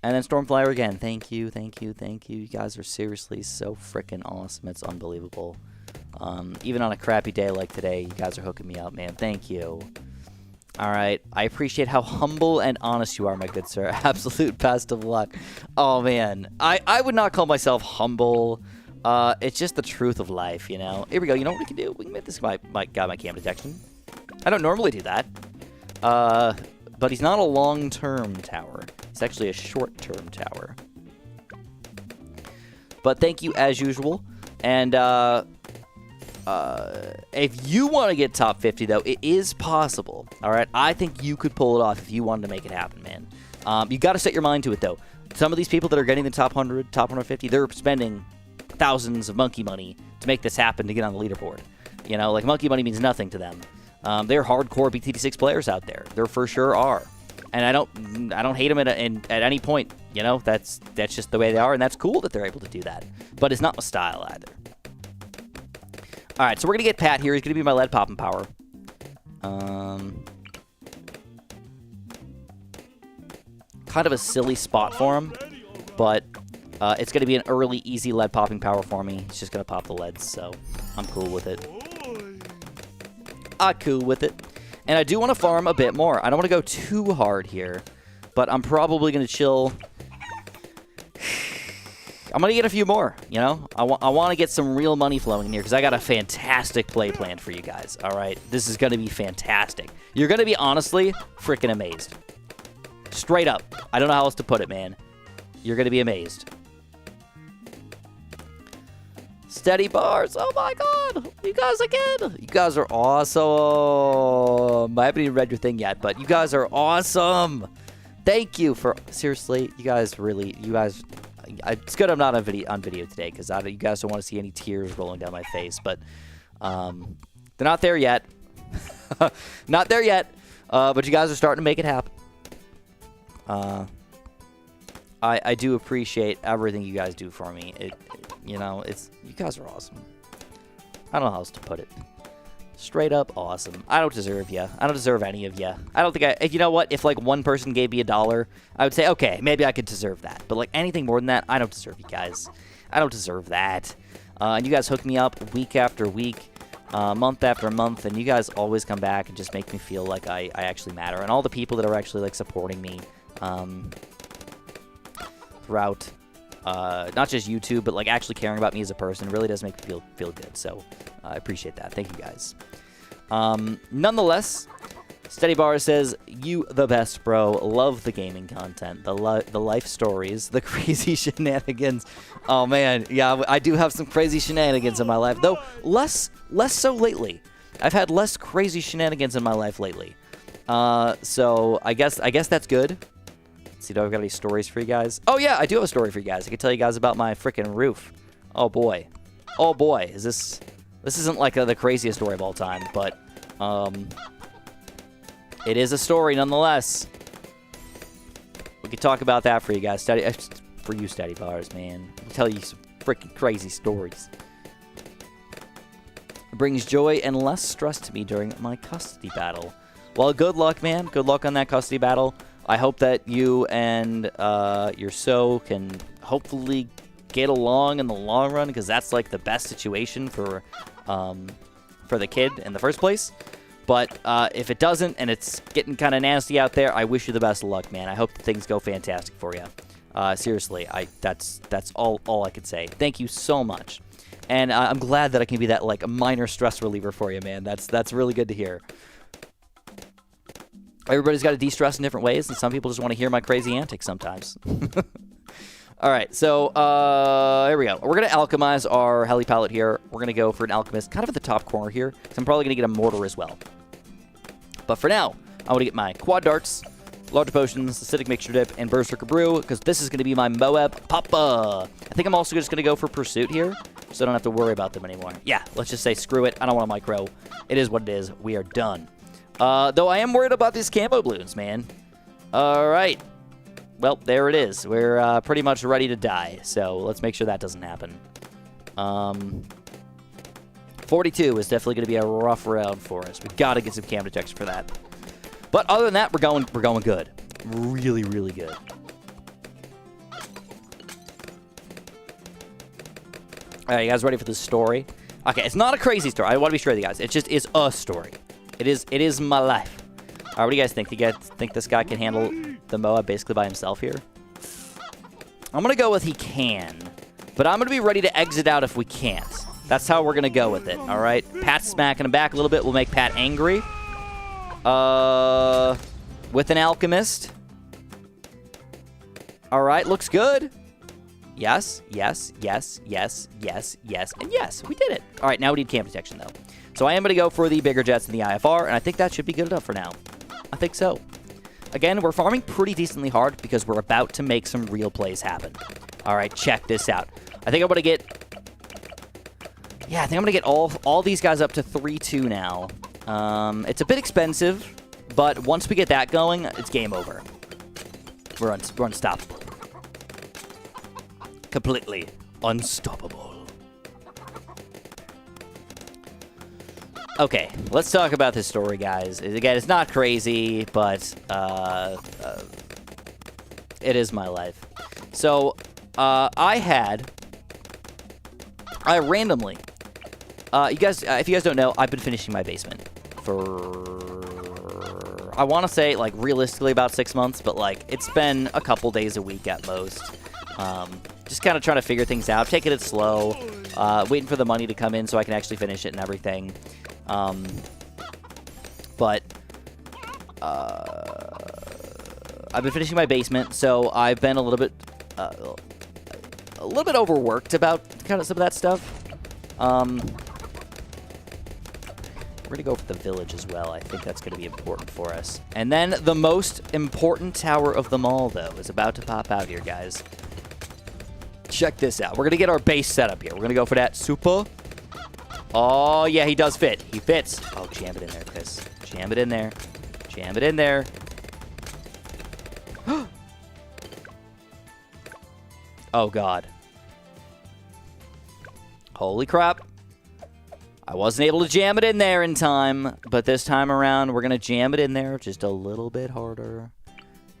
And then Stormflyer again. Thank you, thank you, thank you. You guys are seriously so freaking awesome. It's unbelievable. Even on a crappy day like today, you guys are hooking me up, man. Thank you. All right. I appreciate how humble and honest you are, my good sir. Absolute best of luck. Oh, man. I would not call myself humble. It's just the truth of life, you know? Here we go. You know what we can do? We can make this guy my cam detection. I don't normally do that. But he's not a long-term tower. It's actually a short-term tower. But thank you, as usual. And, if you want to get top 50, though, it is possible. All right, I think you could pull it off if you wanted to make it happen, man. You got to set your mind to it, though. Some of these people that are getting the top 100, top 150, they're spending thousands of monkey money to make this happen to get on the leaderboard. You know, like monkey money means nothing to them. They're hardcore BTT6 players out there. There for sure are, and I don't hate them at any point. You know, that's just the way they are, and that's cool that they're able to do that. But it's not my style either. All right, so we're going to get Pat here. He's going to be my lead popping power. Kind of a silly spot for him, but it's going to be an early, easy lead popping power for me. He's just going to pop the leads, so I'm cool with it. I'm cool with it. And I do want to farm a bit more. I don't want to go too hard here, but I'm probably going to chill. I'm going to get a few more, you know? I want to get some real money flowing in here because I got a fantastic play plan for you guys, all right? This is going to be fantastic. You're going to be honestly freaking amazed. Straight up. I don't know how else to put it, man. You're going to be amazed. Steady bars. Oh, my God. You guys again. You guys are awesome. I haven't even read your thing yet, but you guys are awesome. Thank you for... Seriously, you guys really... You guys... It's good I'm not on video today because you guys don't want to see any tears rolling down my face, but they're not there yet. Not there yet, but you guys are starting to make it happen. I do appreciate everything you guys do for me. You know, you guys are awesome. I don't know how else to put it. Straight up awesome. I don't deserve you. I don't deserve any of you. I don't think you know what? If like one person gave me $1, I would say, okay, maybe I could deserve that. But like anything more than that, I don't deserve you guys. I don't deserve that. And you guys hook me up week after week, month after month, and you guys always come back and just make me feel like I actually matter. And all the people that are actually like supporting me throughout not just YouTube, but like actually caring about me as a person really does make me feel good. So I appreciate that. Thank you guys. Nonetheless, Steady Bar says, you the best, bro. Love the gaming content, the life stories, the crazy shenanigans. Oh, man. Yeah, I do have some crazy shenanigans in my life, though less so lately. I've had less crazy shenanigans in my life lately. So I guess that's good. Let's see, do I've got any stories for you guys? Oh, yeah, I do have a story for you guys. I can tell you guys about my freaking roof. Oh, boy. Oh, boy. This isn't like the craziest story of all time, but it is a story nonetheless. We could talk about that for you guys. For you, Steady Bars, man. I'll tell you some freaking crazy stories. It brings joy and less stress to me during my custody battle. Well, good luck, man. Good luck on that custody battle. I hope that you and your so can hopefully get along in the long run, because that's like the best situation for the kid in the first place. But if it doesn't and it's getting kind of nasty out there, I wish you the best of luck, man. I hope things go fantastic for you. Seriously, that's all I could say. Thank you so much, and I'm glad that I can be that like a minor stress reliever for you, man. That's really good to hear. Everybody's got to de-stress in different ways, and some people just want to hear my crazy antics sometimes. All right, so here we go. We're going to alchemize our heli pallet here. We're going to go for an alchemist kind of at the top corner here, because I'm probably going to get a mortar as well. But for now, I want to get my quad darts, large potions, acidic mixture dip, and berserker brew, because this is going to be my Moab Papa. I think I'm also just going to go for pursuit here, so I don't have to worry about them anymore. Yeah, let's just say screw it. I don't want a micro. It is what it is. We are done. Though I am worried about these camo balloons, man. All right. Well, there it is. We're pretty much ready to die, so let's make sure that doesn't happen. 42 is definitely going to be a rough round for us. We've got to get some cam detection for that. But other than that, we're going good. Really, really good. All right, you guys ready for this story? Okay, it's not a crazy story. I want to be sure with you guys. It just is a story. It is my life. All right, what do you guys think? Do you guys think this guy can handle the Moab basically by himself here? I'm going to go with he can, but I'm going to be ready to exit out if we can't. That's how we're going to go with it, all right? Pat's smacking him back a little bit. We'll make Pat angry. With an alchemist. All right, looks good. Yes, yes, yes, yes, yes, yes, and yes, we did it. All right, now we need cam detection, though. So I am going to go for the bigger jets and the IFR, and I think that should be good enough for now. I think so. Again, we're farming pretty decently hard because we're about to make some real plays happen. All right, check this out. I think I'm going to get... Yeah, I think I'm going to get all these guys up to 3-2 now. It's a bit expensive, but once we get that going, it's game over. We're unstoppable. Completely unstoppable. Okay, let's talk about this story, guys. Again, it's not crazy, but it is my life. So, I randomly, you guys, if you guys don't know, I've been finishing my basement for, I want to say, like, realistically about 6 months, but, like, it's been a couple days a week at most. Just kind of trying to figure things out, taking it slow, waiting for the money to come in so I can actually finish it and everything. But I've been finishing my basement, so I've been a little bit overworked about kind of some of that stuff. We're gonna go for the village as well. I think that's gonna be important for us. And then the most important tower of them all, though, is about to pop out here, guys. Check this out. We're gonna get our base set up here. We're gonna go for that super. Oh, yeah, he does fit. He fits. Oh, jam it in there, Chris. Jam it in there. Jam it in there. Oh, God. Holy crap. I wasn't able to jam it in there in time, but this time around, we're going to jam it in there just a little bit harder.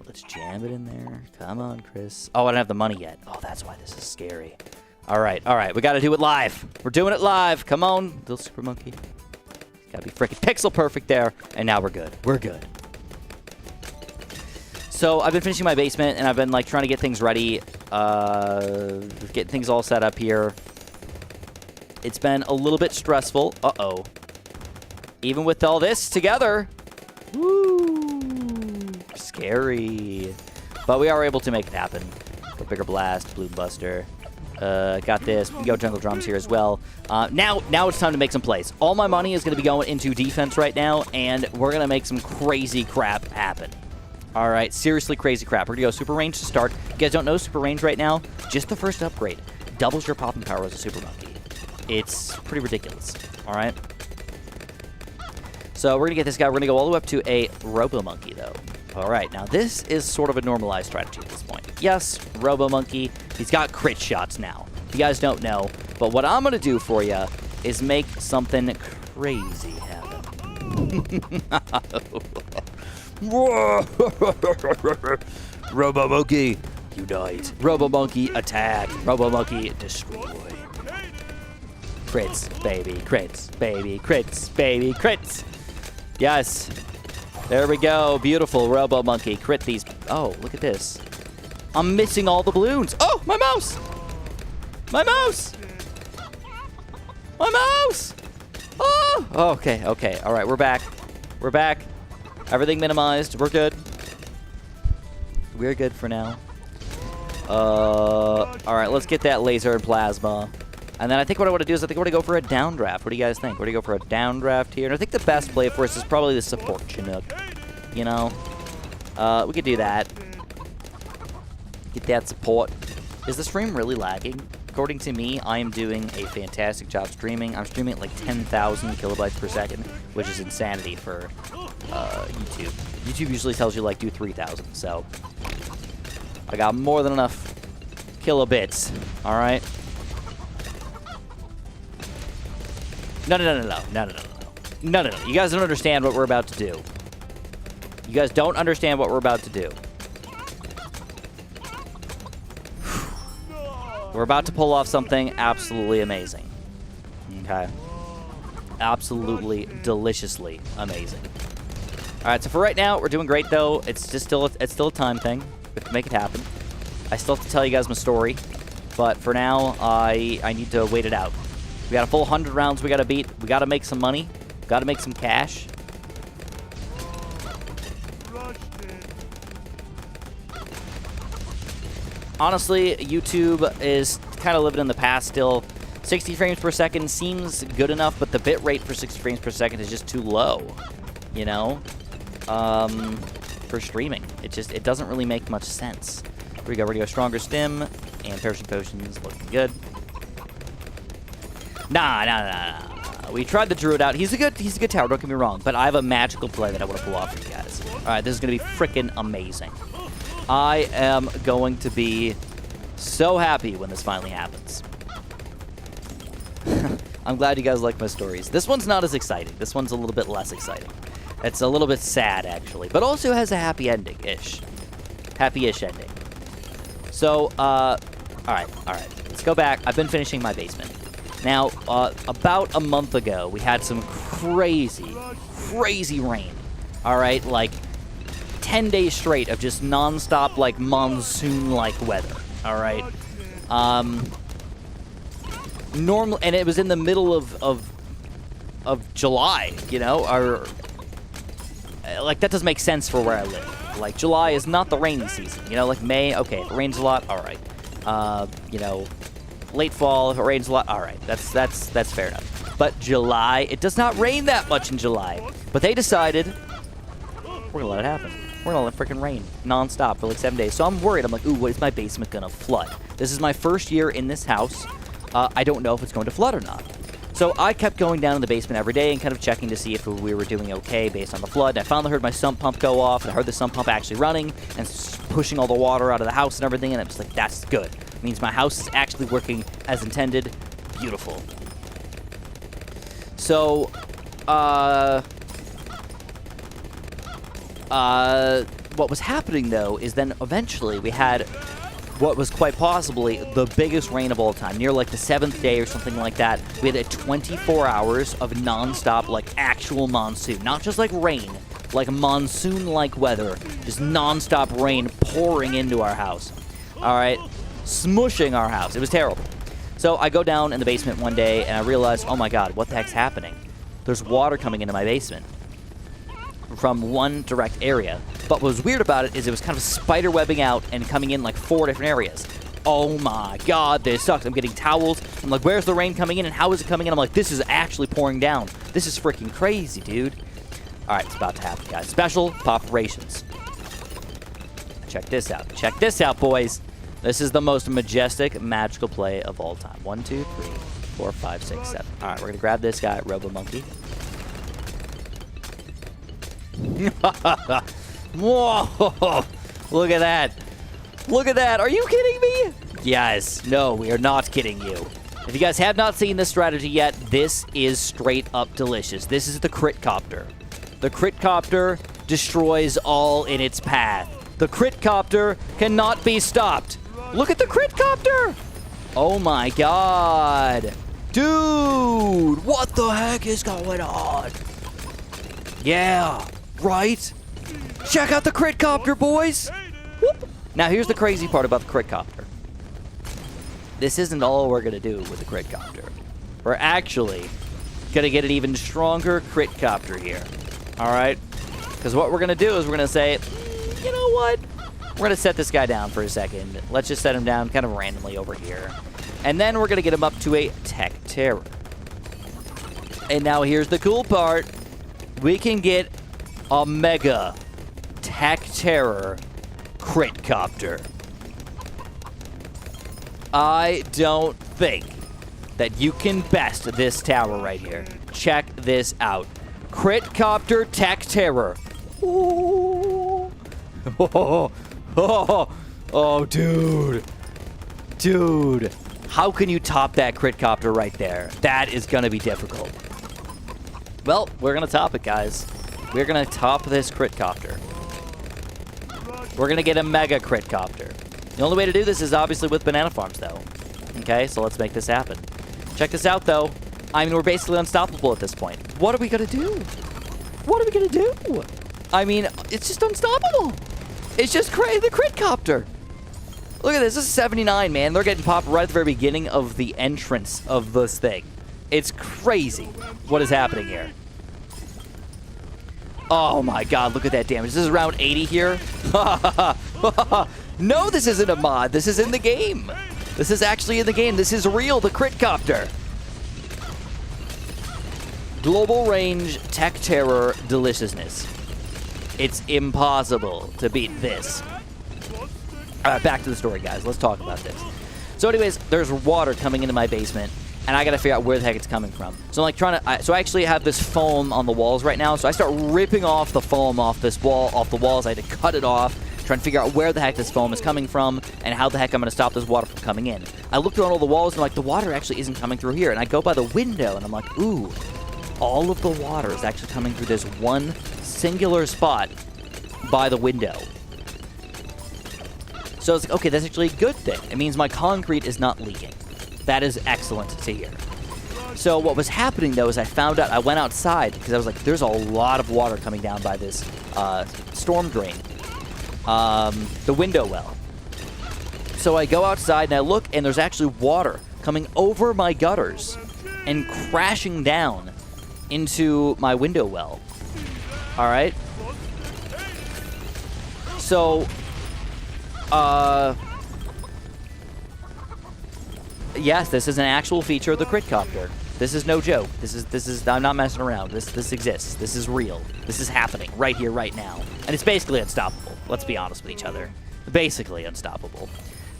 Let's jam it in there. Come on, Chris. Oh, I don't have the money yet. Oh, that's why this is scary. All right. We got to do it live. We're doing it live. Come on, little super monkey. Got to be freaking pixel perfect there. And now we're good. We're good. So I've been finishing my basement, and I've been, like, trying to get things ready. Getting things all set up here. It's been a little bit stressful. Uh-oh. Even with all this together. Woo. Scary. But we are able to make it happen. Go Bigger Blast, Bloom Buster. Got this. We go Jungle Drums here as well. Now it's time to make some plays. All my money is going to be going into defense right now, and we're going to make some crazy crap happen. All right, seriously crazy crap. We're going to go Super Range to start. If you guys don't know Super Range right now, just the first upgrade doubles your popping power as a Super Monkey. It's pretty ridiculous, all right? So we're going to get this guy. We're going to go all the way up to a Robo Monkey, though. All right, now this is sort of a normalized strategy at this point. Yes, Robo Monkey, he's got crit shots now. If you guys don't know, but what I'm going to do for you is make something crazy happen. Robo Monkey, unite. Robo Monkey, attack. Robo Monkey, destroy. Crits, baby, crits, baby, crits, baby, crits. Yes. There we go. Beautiful Robo Monkey. Crit these. Oh, look at this. I'm missing all the balloons. Oh, my mouse. My mouse. My mouse. Oh. Okay. All right, we're back. We're back. Everything minimized. We're good. We're good for now. All right, let's get that laser and plasma. And then I think what I want to do is I think I want to go for a downdraft. What do you guys think? What do you go for a downdraft here? And I think the best play for us is probably the support Chinook. You know? We could do that. Get that support. Is the stream really lagging? According to me, I am doing a fantastic job streaming. I'm streaming at like 10,000 kilobytes per second, which is insanity for YouTube. YouTube usually tells you like do 3,000, so I got more than enough kilobits. All right. No. You guys don't understand what we're about to do. You guys don't understand what we're about to do. We're about to pull off something absolutely amazing. Okay. Absolutely deliciously amazing. All right, so for right now, we're doing great though. It's still a time thing. We have to make it happen. I still have to tell you guys my story, but for now, I need to wait it out. We got a full 100 rounds we got to beat. We got to make some money. Got to make some cash. Honestly, YouTube is kind of living in the past still. 60 frames per second seems good enough, but the bit rate for 60 frames per second is just too low, you know, for streaming. It doesn't really make much sense. Here we go. We're going to go Stronger Stim and Perishing Potions. Looking good. Nah. We tried the Druid out. He's a good tower, don't get me wrong, but I have a magical play that I want to pull off for you guys. All right, this is going to be freaking amazing. I am going to be so happy when this finally happens. I'm glad you guys like my stories. This one's not as exciting. This one's a little bit less exciting. It's a little bit sad, actually, but also has a happy ending-ish. Happy-ish ending. So, all right. Let's go back. I've been finishing my basement. Now, about a month ago, we had some crazy rain. All right, like 10 days straight of just non-stop, like, monsoon-like weather. All right. Normal, and it was in the middle of July, you know, or like that doesn't make sense for where I live. Like July is not the rainy season, you know. Like May, okay, if it rains a lot, all right. You know, late fall, if it rains a lot, all right. That's fair enough. But July, it does not rain that much in July. But they decided we're gonna let it happen. We're gonna let it freaking rain non-stop for like 7 days. So I'm worried. I'm like, ooh, what is my basement gonna flood? This is my first year in this house. I don't know if it's going to flood or not. So I kept going down in the basement every day and kind of checking to see if we were doing okay based on the flood. And I finally heard my sump pump go off, and I heard the sump pump actually running and pushing all the water out of the house and everything, and I was like, that's good. It means my house is actually working as intended. Beautiful. So, what was happening, though, is then eventually we had what was quite possibly the biggest rain of all time. Near like the 7th day or something like that, we had 24 hours of non-stop, like actual monsoon. Not just like rain, like monsoon-like weather. Just non-stop rain pouring into our house. All right, smushing our house. It was terrible. So I go down in the basement one day and I realize, oh my God, what the heck's happening? There's water coming into my basement from one direct area. But what was weird about it is it was kind of spider webbing out and coming in like 4 different areas. Oh my God, this sucks. I'm getting towels. I'm like, where's the rain coming in and how is it coming in? I'm like, this is actually pouring down. This is freaking crazy, dude. All right, it's about to happen, guys. Special operations. Check this out. Check this out, boys. This is the most majestic, magical play of all time. 1, 2, 3, 4, 5, 6, 7. All right, we're going to grab this guy, Robo Monkey. Whoa! Look at that. Look at that. Are you kidding me? Yes. No, we are not kidding you. If you guys have not seen this strategy yet, this is straight up delicious. This is the Crit Copter. The Crit Copter destroys all in its path. The Crit Copter cannot be stopped. Look at the Crit Copter! Oh my God. Dude, what the heck is going on? Yeah, right? Check out the Crit Copter, boys! Whoop. Now, here's the crazy part about the Crit Copter. This isn't all we're going to do with the Crit Copter. We're actually going to get an even stronger Crit Copter here. All right? Because what we're going to do is we're going to say, you know what? We're going to set this guy down for a second. Let's just set him down kind of randomly over here. And then we're going to get him up to a Tech Terror. And now here's the cool part. We can get a Mega Tech Terror Crit Copter. I don't think that you can best this tower right here. Check this out. Crit Copter Tech Terror. Ooh. Oh, dude. Dude. How can you top that Crit Copter right there? That is going to be difficult. Well, we're going to top it, guys. We're going to top this Crit Copter. We're going to get a Mega Crit Copter. The only way to do this is obviously with banana farms, though. Okay, so let's make this happen. Check this out, though. I mean, we're basically unstoppable at this point. What are we going to do? What are we going to do? I mean, it's just unstoppable. It's just the Crit Copter. Look at this. This is 79, man. They're getting popped right at the very beginning of the entrance of this thing. It's crazy what is happening here. Oh, my God. Look at that damage. This is around 80 here. No, this isn't a mod. This is in the game. This is actually in the game. This is real, the Crit Copter. Global range, Tech Terror, deliciousness. It's impossible to beat this. All right, back to the story, guys. Let's talk about this. So anyways, there's water coming into my basement, and I got to figure out where the heck it's coming from. So I'm like trying to, so I actually have this foam on the walls right now. So I start ripping off the foam off this wall, off the walls. I had to cut it off. trying to figure out where the heck this foam is coming from and how the heck I'm going to stop this water from coming in. I looked around all the walls and I'm like, the water actually isn't coming through here. And I go by the window and I'm like, ooh, all of the water is actually coming through this one singular spot by the window. So I was like, okay, that's actually a good thing. It means my concrete is not leaking. That is excellent to hear. So what was happening, though, is I found out, I went outside because I was like, there's a lot of water coming down by this storm drain, the window well. So I go outside and I look, and there's actually water coming over my gutters and crashing down into my window well. All right? So, yes, this is an actual feature of the Critcopter. This is no joke. This is. I'm not messing around. This exists. This is real. This is happening right here, right now, and it's basically unstoppable. Let's be honest with each other. Basically unstoppable.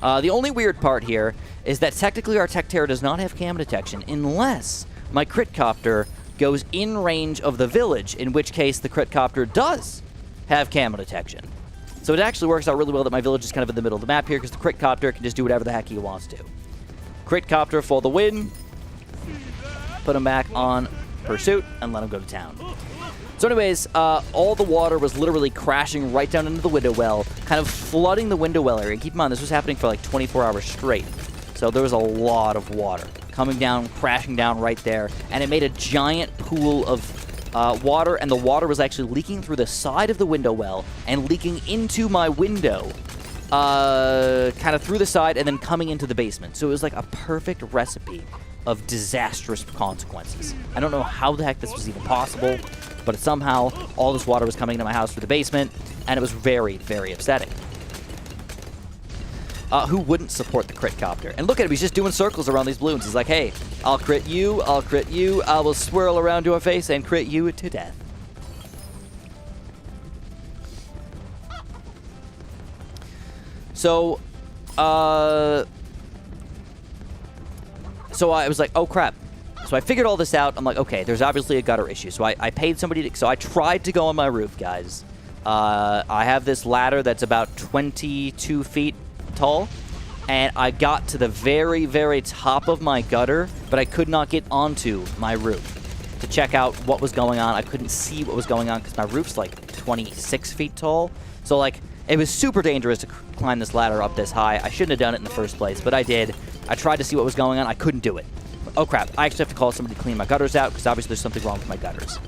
The only weird part here is that technically our Tech Terror does not have cam detection unless my Critcopter goes in range of the village, in which case the Critcopter does have camo detection. So it actually works out really well that my village is kind of in the middle of the map here because the Critcopter can just do whatever the heck he wants to. Critcopter for the win. Put him back on pursuit and let him go to town. So anyways, all the water was literally crashing right down into the window well, kind of flooding the window well area. Keep in mind, this was happening for like 24 hours straight. So there was a lot of water coming down, crashing down right there, and it made a giant pool of water, and the water was actually leaking through the side of the window well and leaking into my window, kind of through the side and then coming into the basement. So it was like a perfect recipe of disastrous consequences. I don't know how the heck this was even possible, but somehow all this water was coming into my house through the basement, and it was very, very upsetting. Who wouldn't support the Critcopter? And look at him, he's just doing circles around these balloons. He's like, hey, I'll crit you, I will swirl around your face and crit you to death. So, so I was like, oh crap. So I figured all this out. I'm like, okay, there's obviously a gutter issue. So I paid somebody to, so I tried to go on my roof, guys. I have this ladder that's about 22 feet tall, and I got to the very, very top of my gutter, but I could not get onto my roof to check out what was going on. I couldn't see what was going on because my roof's like 26 feet tall. So like, it was super dangerous to climb this ladder up this high. I shouldn't have done it in the first place, but I did. I tried to see what was going on. I couldn't do it. Oh crap, I actually have to call somebody to clean my gutters out because obviously there's something wrong with my gutters.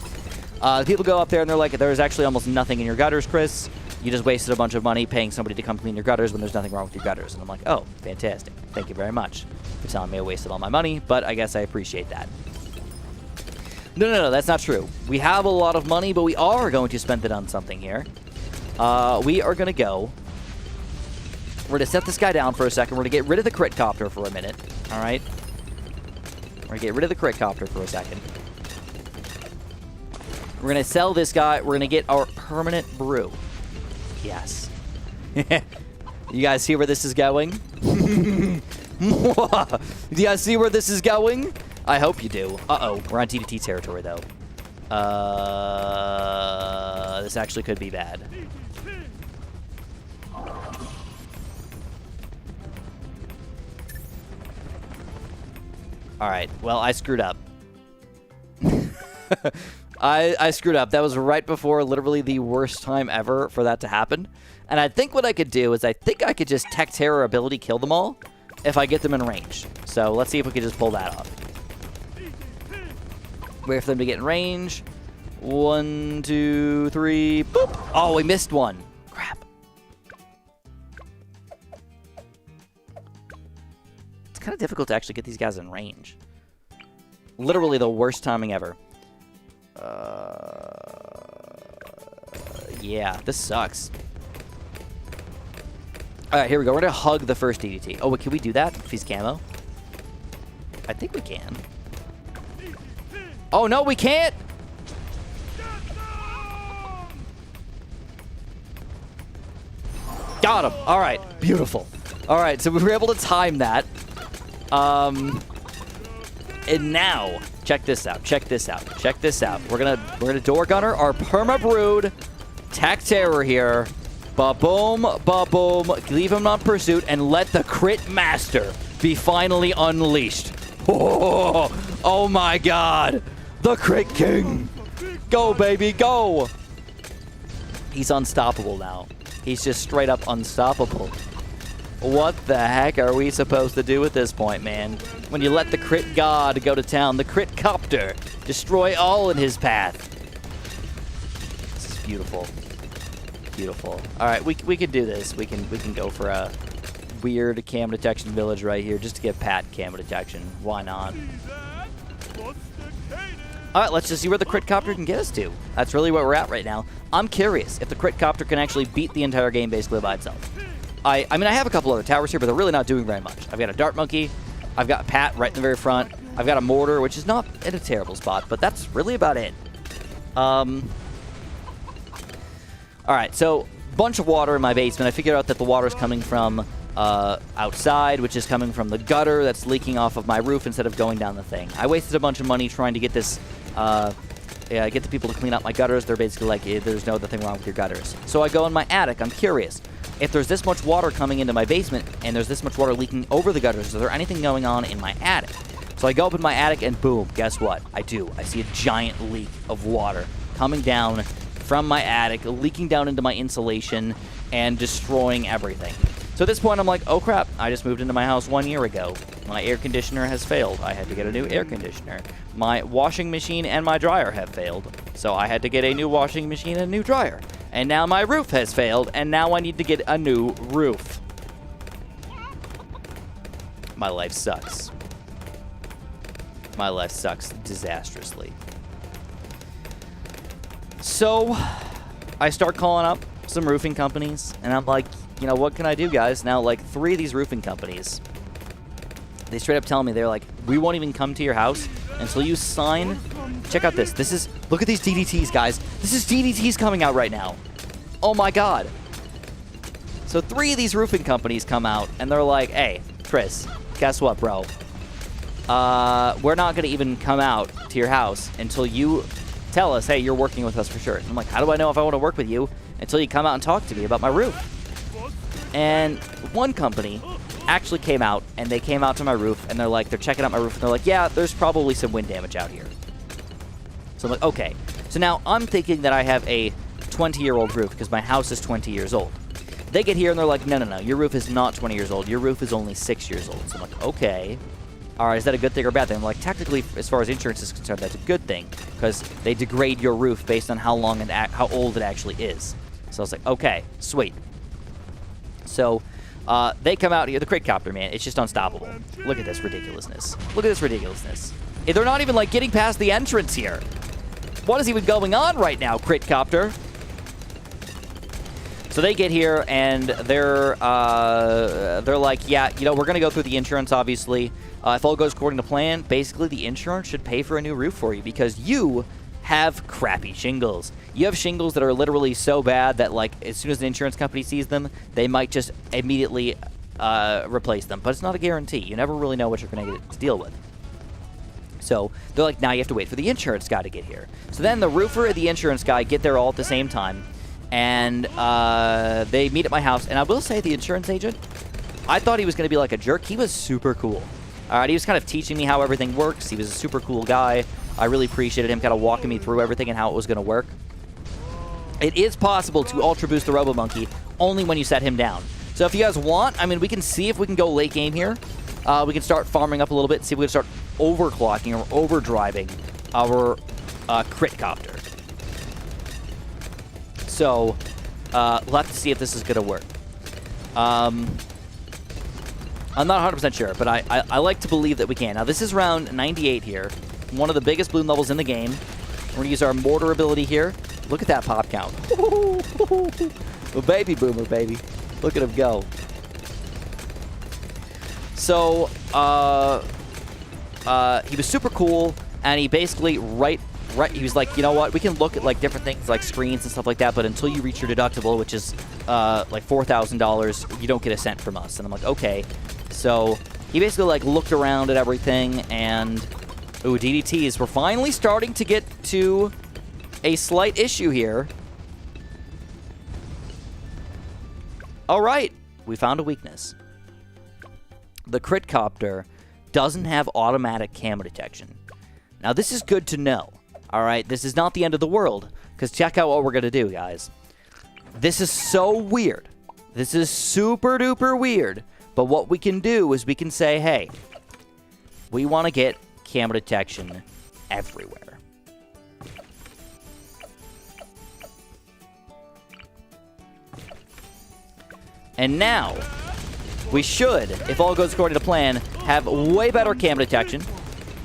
People go up there and they're like, there's actually almost nothing in your gutters, Chris. You just wasted a bunch of money paying somebody to come clean your gutters when there's nothing wrong with your gutters. And I'm like, oh, fantastic. Thank you very much for telling me I wasted all my money, but I guess I appreciate that. No, that's not true. We have a lot of money, but we are going to spend it on something here. We are going to go. We're going to set this guy down for a second. We're going to get rid of the Critcopter for a minute. All right? We're going to get rid of the Critcopter for a second. We're going to sell this guy. We're going to get our permanent brew. Yes. You guys see where this is going? Do you guys see where this is going? I hope you do. Uh-oh. We're on DDT territory, though. This actually could be bad. All right. Well, I screwed up. I screwed up. That was right before literally the worst time ever for that to happen. And I think what I could do is I think I could just Tech Terror ability kill them all if I get them in range. So let's see if we can just pull that off. Wait for them to get in range. 1, 2, 3. Boop. Oh, we missed one. Crap. It's kind of difficult to actually get these guys in range. Literally the worst timing ever. Yeah, this sucks. Alright, here we go. We're going to hug the first DDT. Oh, wait, can we do that if he's camo? I think we can. Oh, no, we can't! Got him! Alright, beautiful. Alright, so we were able to time that. And now, check this out, check this out, check this out. We're gonna door gunner our perma brood Tech Terror here. Ba-boom, ba-boom. Leave him on pursuit and let the crit master be finally unleashed. Oh my god. The crit king. Go, baby, go. He's unstoppable now. He's just straight up unstoppable. What the heck are we supposed to do at this point, man? When you let the crit god go to town, the crit copter, destroy all in his path. This is beautiful. Beautiful. All right, we can do this. We can go for a weird cam detection village right here just to get Pat cam detection. Why not? All right, let's just see where the crit copter can get us to. That's really where we're at right now. I'm curious if the crit copter can actually beat the entire game basically by itself. I mean, I have a couple other towers here, but they're really not doing very much. I've got a dart monkey. I've got Pat right in the very front. I've got a mortar, which is not in a terrible spot, but that's really about it. All right, so bunch of water in my basement. I figured out that the water is coming from outside, which is coming from the gutter that's leaking off of my roof instead of going down the thing. I wasted a bunch of money trying to get this, get the people to clean up my gutters. They're basically like, there's no other thing wrong with your gutters. So I go in my attic. I'm curious. If there's this much water coming into my basement and there's this much water leaking over the gutters, is there anything going on in my attic? So I go up in my attic and boom, guess what? I do. I see a giant leak of water coming down from my attic, leaking down into my insulation and destroying everything. So at this point, I'm like, oh crap, I just moved into my house 1 year ago. My air conditioner has failed. I had to get a new air conditioner. My washing machine and my dryer have failed. So I had to get a new washing machine and a new dryer. And now my roof has failed, and now I need to get a new roof. My life sucks. My life sucks disastrously. So I start calling up some roofing companies, and I'm like, you know, what can I do, guys? Now, like, 3 of these roofing companies, they straight up tell me, they're like, we won't even come to your house until you sign. Check out this. This is, look at these DDTs, guys. This is DDTs coming out right now. Oh my god. So 3 of these roofing companies come out, and they're like, hey, Chris, guess what, bro? We're not going to even come out to your house until you tell us, hey, you're working with us for sure. And I'm like, how do I know if I want to work with you until you come out and talk to me about my roof? And one company actually came out, and they came out to my roof, and they're like, they're checking out my roof, and they're like, yeah, there's probably some wind damage out here. So I'm like, okay. So now I'm thinking that I have a 20-year-old roof because my house is 20 years old. They get here, and they're like, no, no, no, your roof is not 20 years old. Your roof is only 6 years old. So I'm like, okay. All right, is that a good thing or a bad thing? I'm like, technically, as far as insurance is concerned, that's a good thing because they degrade your roof based on how long and how old it actually is. So I was like, okay, sweet. So they come out here. The crit copter, man, it's just unstoppable. Look at this ridiculousness. Look at this ridiculousness. They're not even, like, getting past the entrance here. What is even going on right now, crit copter? So they get here, and they're like, yeah, you know, we're going to go through the insurance, obviously. If all goes according to plan, basically the insurance should pay for a new roof for you because you have crappy shingles. You have shingles that are literally so bad that, like, as soon as the insurance company sees them, they might just immediately replace them. But it's not a guarantee. You never really know what you're going to get to deal with. So they're like, now you have to wait for the insurance guy to get here. So then the roofer and the insurance guy get there all at the same time. And they meet at my house. And I will say the insurance agent, I thought he was going to be like a jerk. He was super cool. All right, he was kind of teaching me how everything works. He was a super cool guy. I really appreciated him kind of walking me through everything and how it was going to work. It is possible to Ultra Boost the Robo Monkey only when you set him down. So if you guys want, I mean, we can see if we can go late game here. We can start farming up a little bit and see if we can start overclocking or overdriving our crit copter. So we'll have to see if this is going to work. I'm not 100% sure, but I like to believe that we can. Now, this is round 98 here. One of the biggest bloom levels in the game. We're going to use our mortar ability here. Look at that pop count. A baby boomer, baby. Look at him go. So, he was super cool, and he basically he was like, you know what, we can look at like different things like screens and stuff like that, but until you reach your deductible, which is like $4,000, you don't get a cent from us. And I'm like, okay. So he basically like looked around at everything, and ooh, DDTs. We're finally starting to get to a slight issue here. All right, we found a weakness. The crit copter doesn't have automatic camo detection. Now, this is good to know. All right, this is not the end of the world, because check out what we're going to do, guys. This is so weird. This is super duper weird. But what we can do is we can say, hey, we want to get camo detection everywhere. And now, we should, if all goes according to plan, have way better camo detection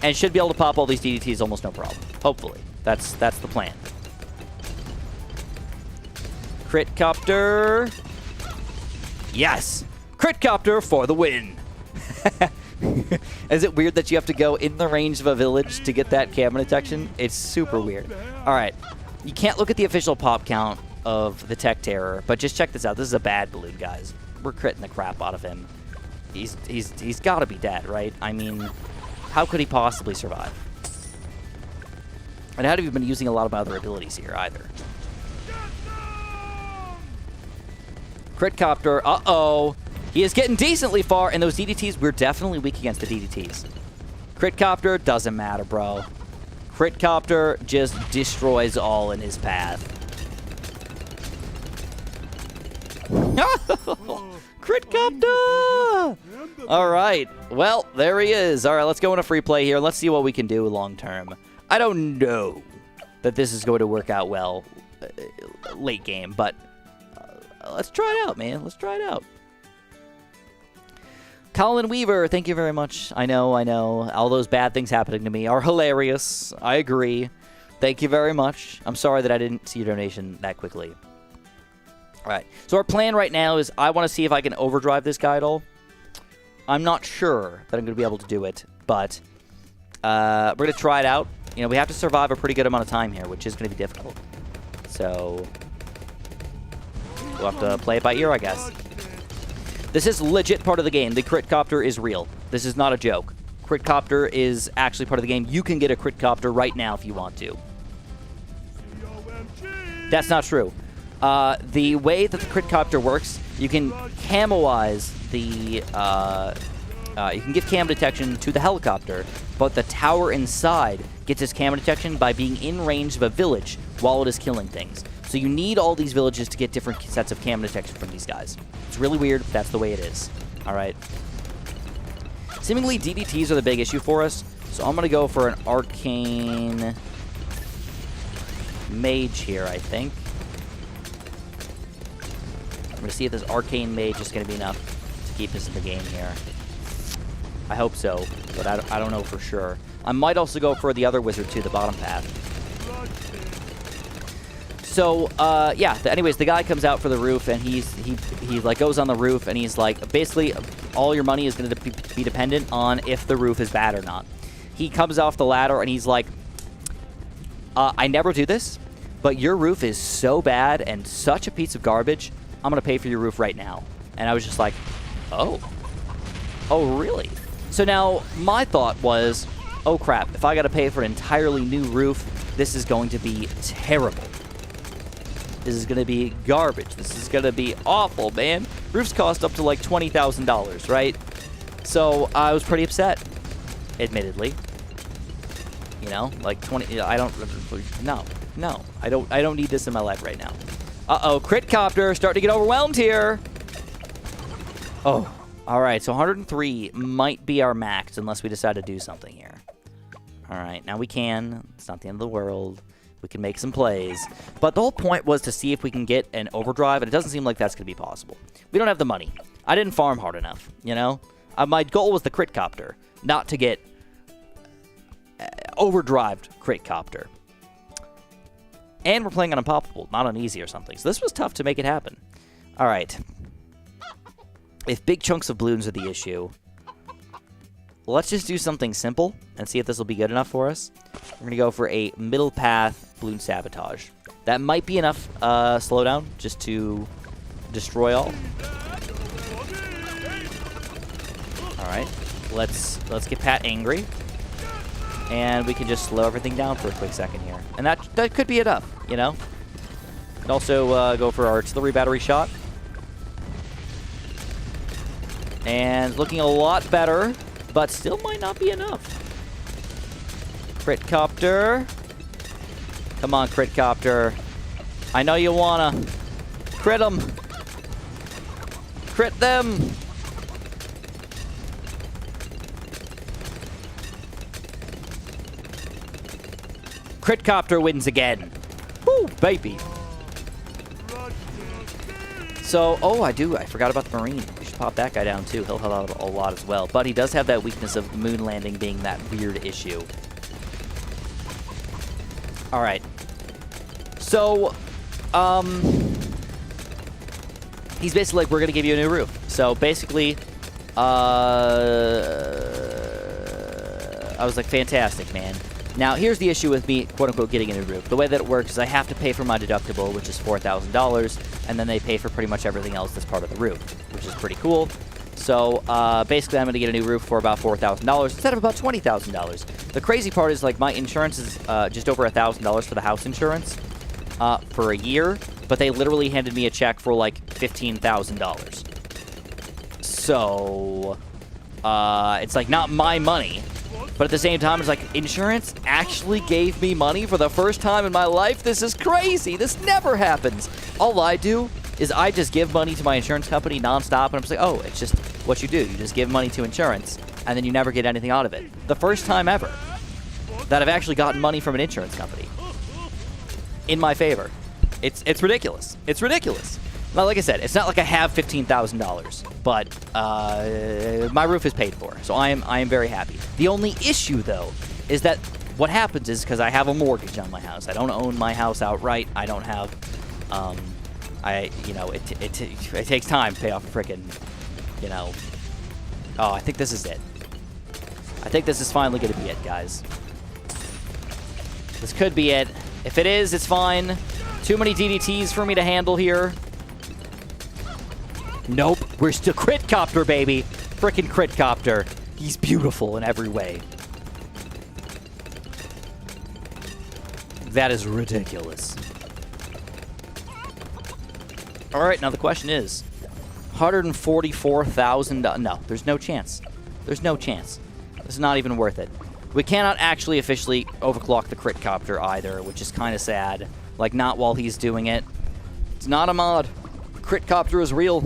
and should be able to pop all these DDTs almost no problem. Hopefully. That's the plan. Crit copter. Yes! Crit copter for the win! Is it weird that you have to go in the range of a village to get that camo detection? It's super weird. Alright. You can't look at the official pop count of the Tech Terror, but just check this out. This is a bad balloon, guys. We're critting the crap out of him. He's got to be dead, right? I mean, how could he possibly survive? And I haven't even been using a lot of my other abilities here either. Crit copter. Uh-oh. He is getting decently far, and those DDTs, we're definitely weak against the DDTs. Crit copter doesn't matter, bro. Crit copter just destroys all in his path. Crit copter! All right. Well, there he is. All right, let's go in a free play here. Let's see what we can do long term. I don't know that this is going to work out well late game, but let's try it out, man. Let's try it out. Colin Weaver, thank you very much. I know. All those bad things happening to me are hilarious. I agree. Thank you very much. I'm sorry that I didn't see your donation that quickly. All right. So our plan right now is I want to see if I can overdrive this guy at all. I'm not sure that I'm going to be able to do it, but we're going to try it out. You know, we have to survive a pretty good amount of time here, which is going to be difficult. So we'll have to play it by ear, I guess. This is legit part of the game. The crit copter is real. This is not a joke. Crit copter is actually part of the game. You can get a crit copter right now if you want to. That's not true. The way that the crit copter works, you can camoize the... you can give camo detection to the helicopter, but the tower inside gets its camo detection by being in range of a village while it is killing things. So you need all these villages to get different sets of camo detection from these guys. It's really weird, but that's the way it is. All right. Seemingly, DDTs are the big issue for us, so I'm going to go for an arcane mage here, I think. I'm going to see if this arcane mage is going to be enough to keep us in the game here. I hope so, but I don't know for sure. I might also go for the other wizard too, the bottom path. So, yeah, anyways, the guy comes out for the roof, and he like, goes on the roof, and he's like, basically, all your money is going to be dependent on if the roof is bad or not. He comes off the ladder, and he's like, I never do this, but your roof is so bad and such a piece of garbage, I'm going to pay for your roof right now. And I was just like, oh, really? So now, my thought was, oh, crap, if I got to pay for an entirely new roof, this is going to be terrible. This is going to be garbage. This is going to be awful, man. Roofs cost up to like $20,000, right? So I was pretty upset, admittedly. You know, like 20. I don't need this in my life right now. Uh-oh, crit copter starting to get overwhelmed here. Oh, all right. So 103 might be our max unless we decide to do something here. All right, now we can. It's not the end of the world. We can make some plays. But the whole point was to see if we can get an overdrive, and it doesn't seem like that's going to be possible. We don't have the money. I didn't farm hard enough, you know? My goal was the crit copter, not to get overdrived crit copter. And we're playing on unpoppable, not on easy or something. So this was tough to make it happen. All right. If big chunks of balloons are the issue, let's just do something simple and see if this will be good enough for us. We're going to go for a middle path balloon sabotage. That might be enough slowdown just to destroy all. All right, let's get Pat angry, and we can just slow everything down for a quick second here, and that could be enough, you know. And also go for our artillery battery shot. And looking a lot better, but still might not be enough. Crit copter. Come on, crit copter. I know you wanna. Crit them. Crit them. Crit copter wins again. Woo, baby. So, oh, I forgot about the Marine. We should pop that guy down, too. He'll help out a lot as well. But he does have that weakness of moon landing being that weird issue. All right. So, he's basically like, we're going to give you a new roof. So, basically, I was like, fantastic, man. Now, here's the issue with me, quote-unquote, getting a new roof. The way that it works is I have to pay for my deductible, which is $4,000, and then they pay for pretty much everything else that's part of the roof, which is pretty cool. So, basically, I'm going to get a new roof for about $4,000 instead of about $20,000. The crazy part is, like, my insurance is just over $1,000 for the house insurance for a year, but they literally handed me a check for, like, $15,000. So, it's, like, not my money. But at the same time, it's like, insurance actually gave me money for the first time in my life? This is crazy. This never happens. All I do is I just give money to my insurance company nonstop, and I'm just like, oh, it's just what you do. You just give money to insurance, and then you never get anything out of it. The first time ever that I've actually gotten money from an insurance company in my favor. It's ridiculous. It's ridiculous. Now, like I said, it's not like I have $15,000, but my roof is paid for, so I am very happy. The only issue, though, is that what happens is because I have a mortgage on my house. I don't own my house outright. I don't have, it takes time to pay off a frickin', Oh, I think this is it. I think this is finally going to be it, guys. This could be it. If it is, it's fine. Too many DDTs for me to handle here. Nope, we're still crit copter, baby. Frickin' crit copter. He's beautiful in every way. That is ridiculous. All right, now the question is, $144,000. No, there's no chance. There's no chance. This is not even worth it. We cannot actually officially overclock the crit copter either, which is kind of sad. Like, not while he's doing it. It's not a mod. Crit copter is real.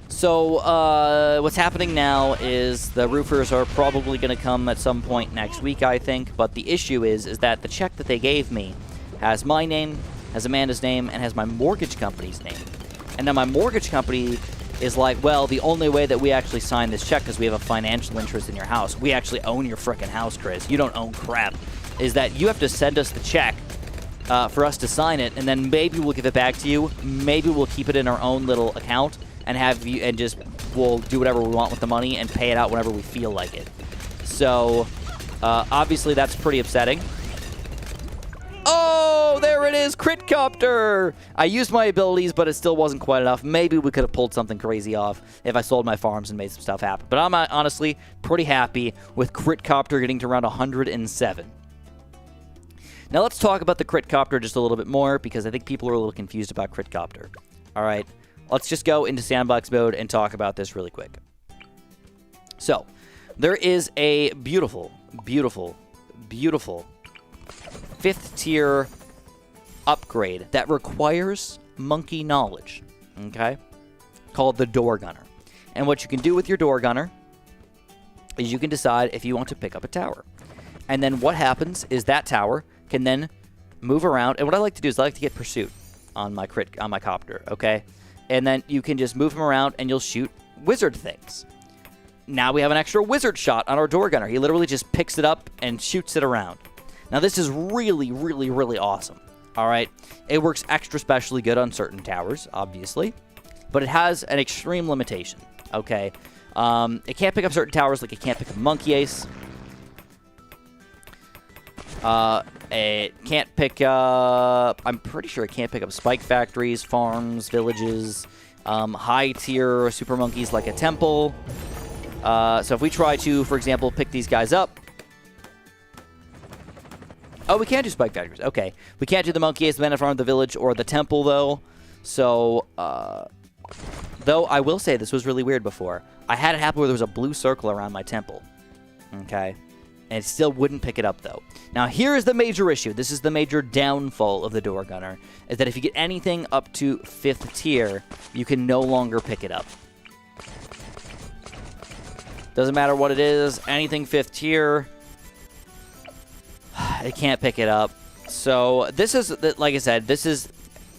So, what's happening now is the roofers are probably going to come at some point next week, I think. But the issue is that the check that they gave me has my name, has Amanda's name, and has my mortgage company's name. And now my mortgage company is like, well, the only way that we actually sign this check because we have a financial interest in your house. We actually own your frickin' house, Chris. You don't own crap. Is that you have to send us the check for us to sign it, and then maybe we'll give it back to you. Maybe we'll keep it in our own little account. And just we'll do whatever we want with the money and pay it out whenever we feel like it. So, obviously that's pretty upsetting. Oh, there it is, crit copter! I used my abilities, but it still wasn't quite enough. Maybe we could have pulled something crazy off if I sold my farms and made some stuff happen. But I'm honestly pretty happy with crit copter getting to around 107. Now let's talk about the crit copter just a little bit more, because I think people are a little confused about crit copter. All right. Let's just go into sandbox mode and talk about this really quick. So, there is a beautiful, beautiful, beautiful 5th tier upgrade that requires monkey knowledge, okay? Called the Door Gunner. And what you can do with your Door Gunner is you can decide if you want to pick up a tower. And then what happens is that tower can then move around. And what I like to do is I like to get pursuit on my copter, okay? And then you can just move him around, and you'll shoot wizard things. Now we have an extra wizard shot on our door gunner. He literally just picks it up and shoots it around. Now this is really, really, really awesome. All right, it works extra specially good on certain towers, obviously, but it has an extreme limitation. Okay, it can't pick up certain towers, like it can't pick up Monkey Ace. It can't pick up, I'm pretty sure it can't pick up spike factories, farms, villages, high tier super monkeys like a temple. So if we try to, for example, pick these guys up. Oh, we can't do spike factories. Okay. We can't do the monkey ace, the mana farm, the village, or the temple, though. So, Though I will say this was really weird before. I had it happen where there was a blue circle around my temple. Okay? And it still wouldn't pick it up, though. Now, here is the major issue. This is the major downfall of the door gunner, is that if you get anything up to 5th tier, you can no longer pick it up. Doesn't matter what it is. Anything 5th tier, it can't pick it up. So, this is, like I said, this is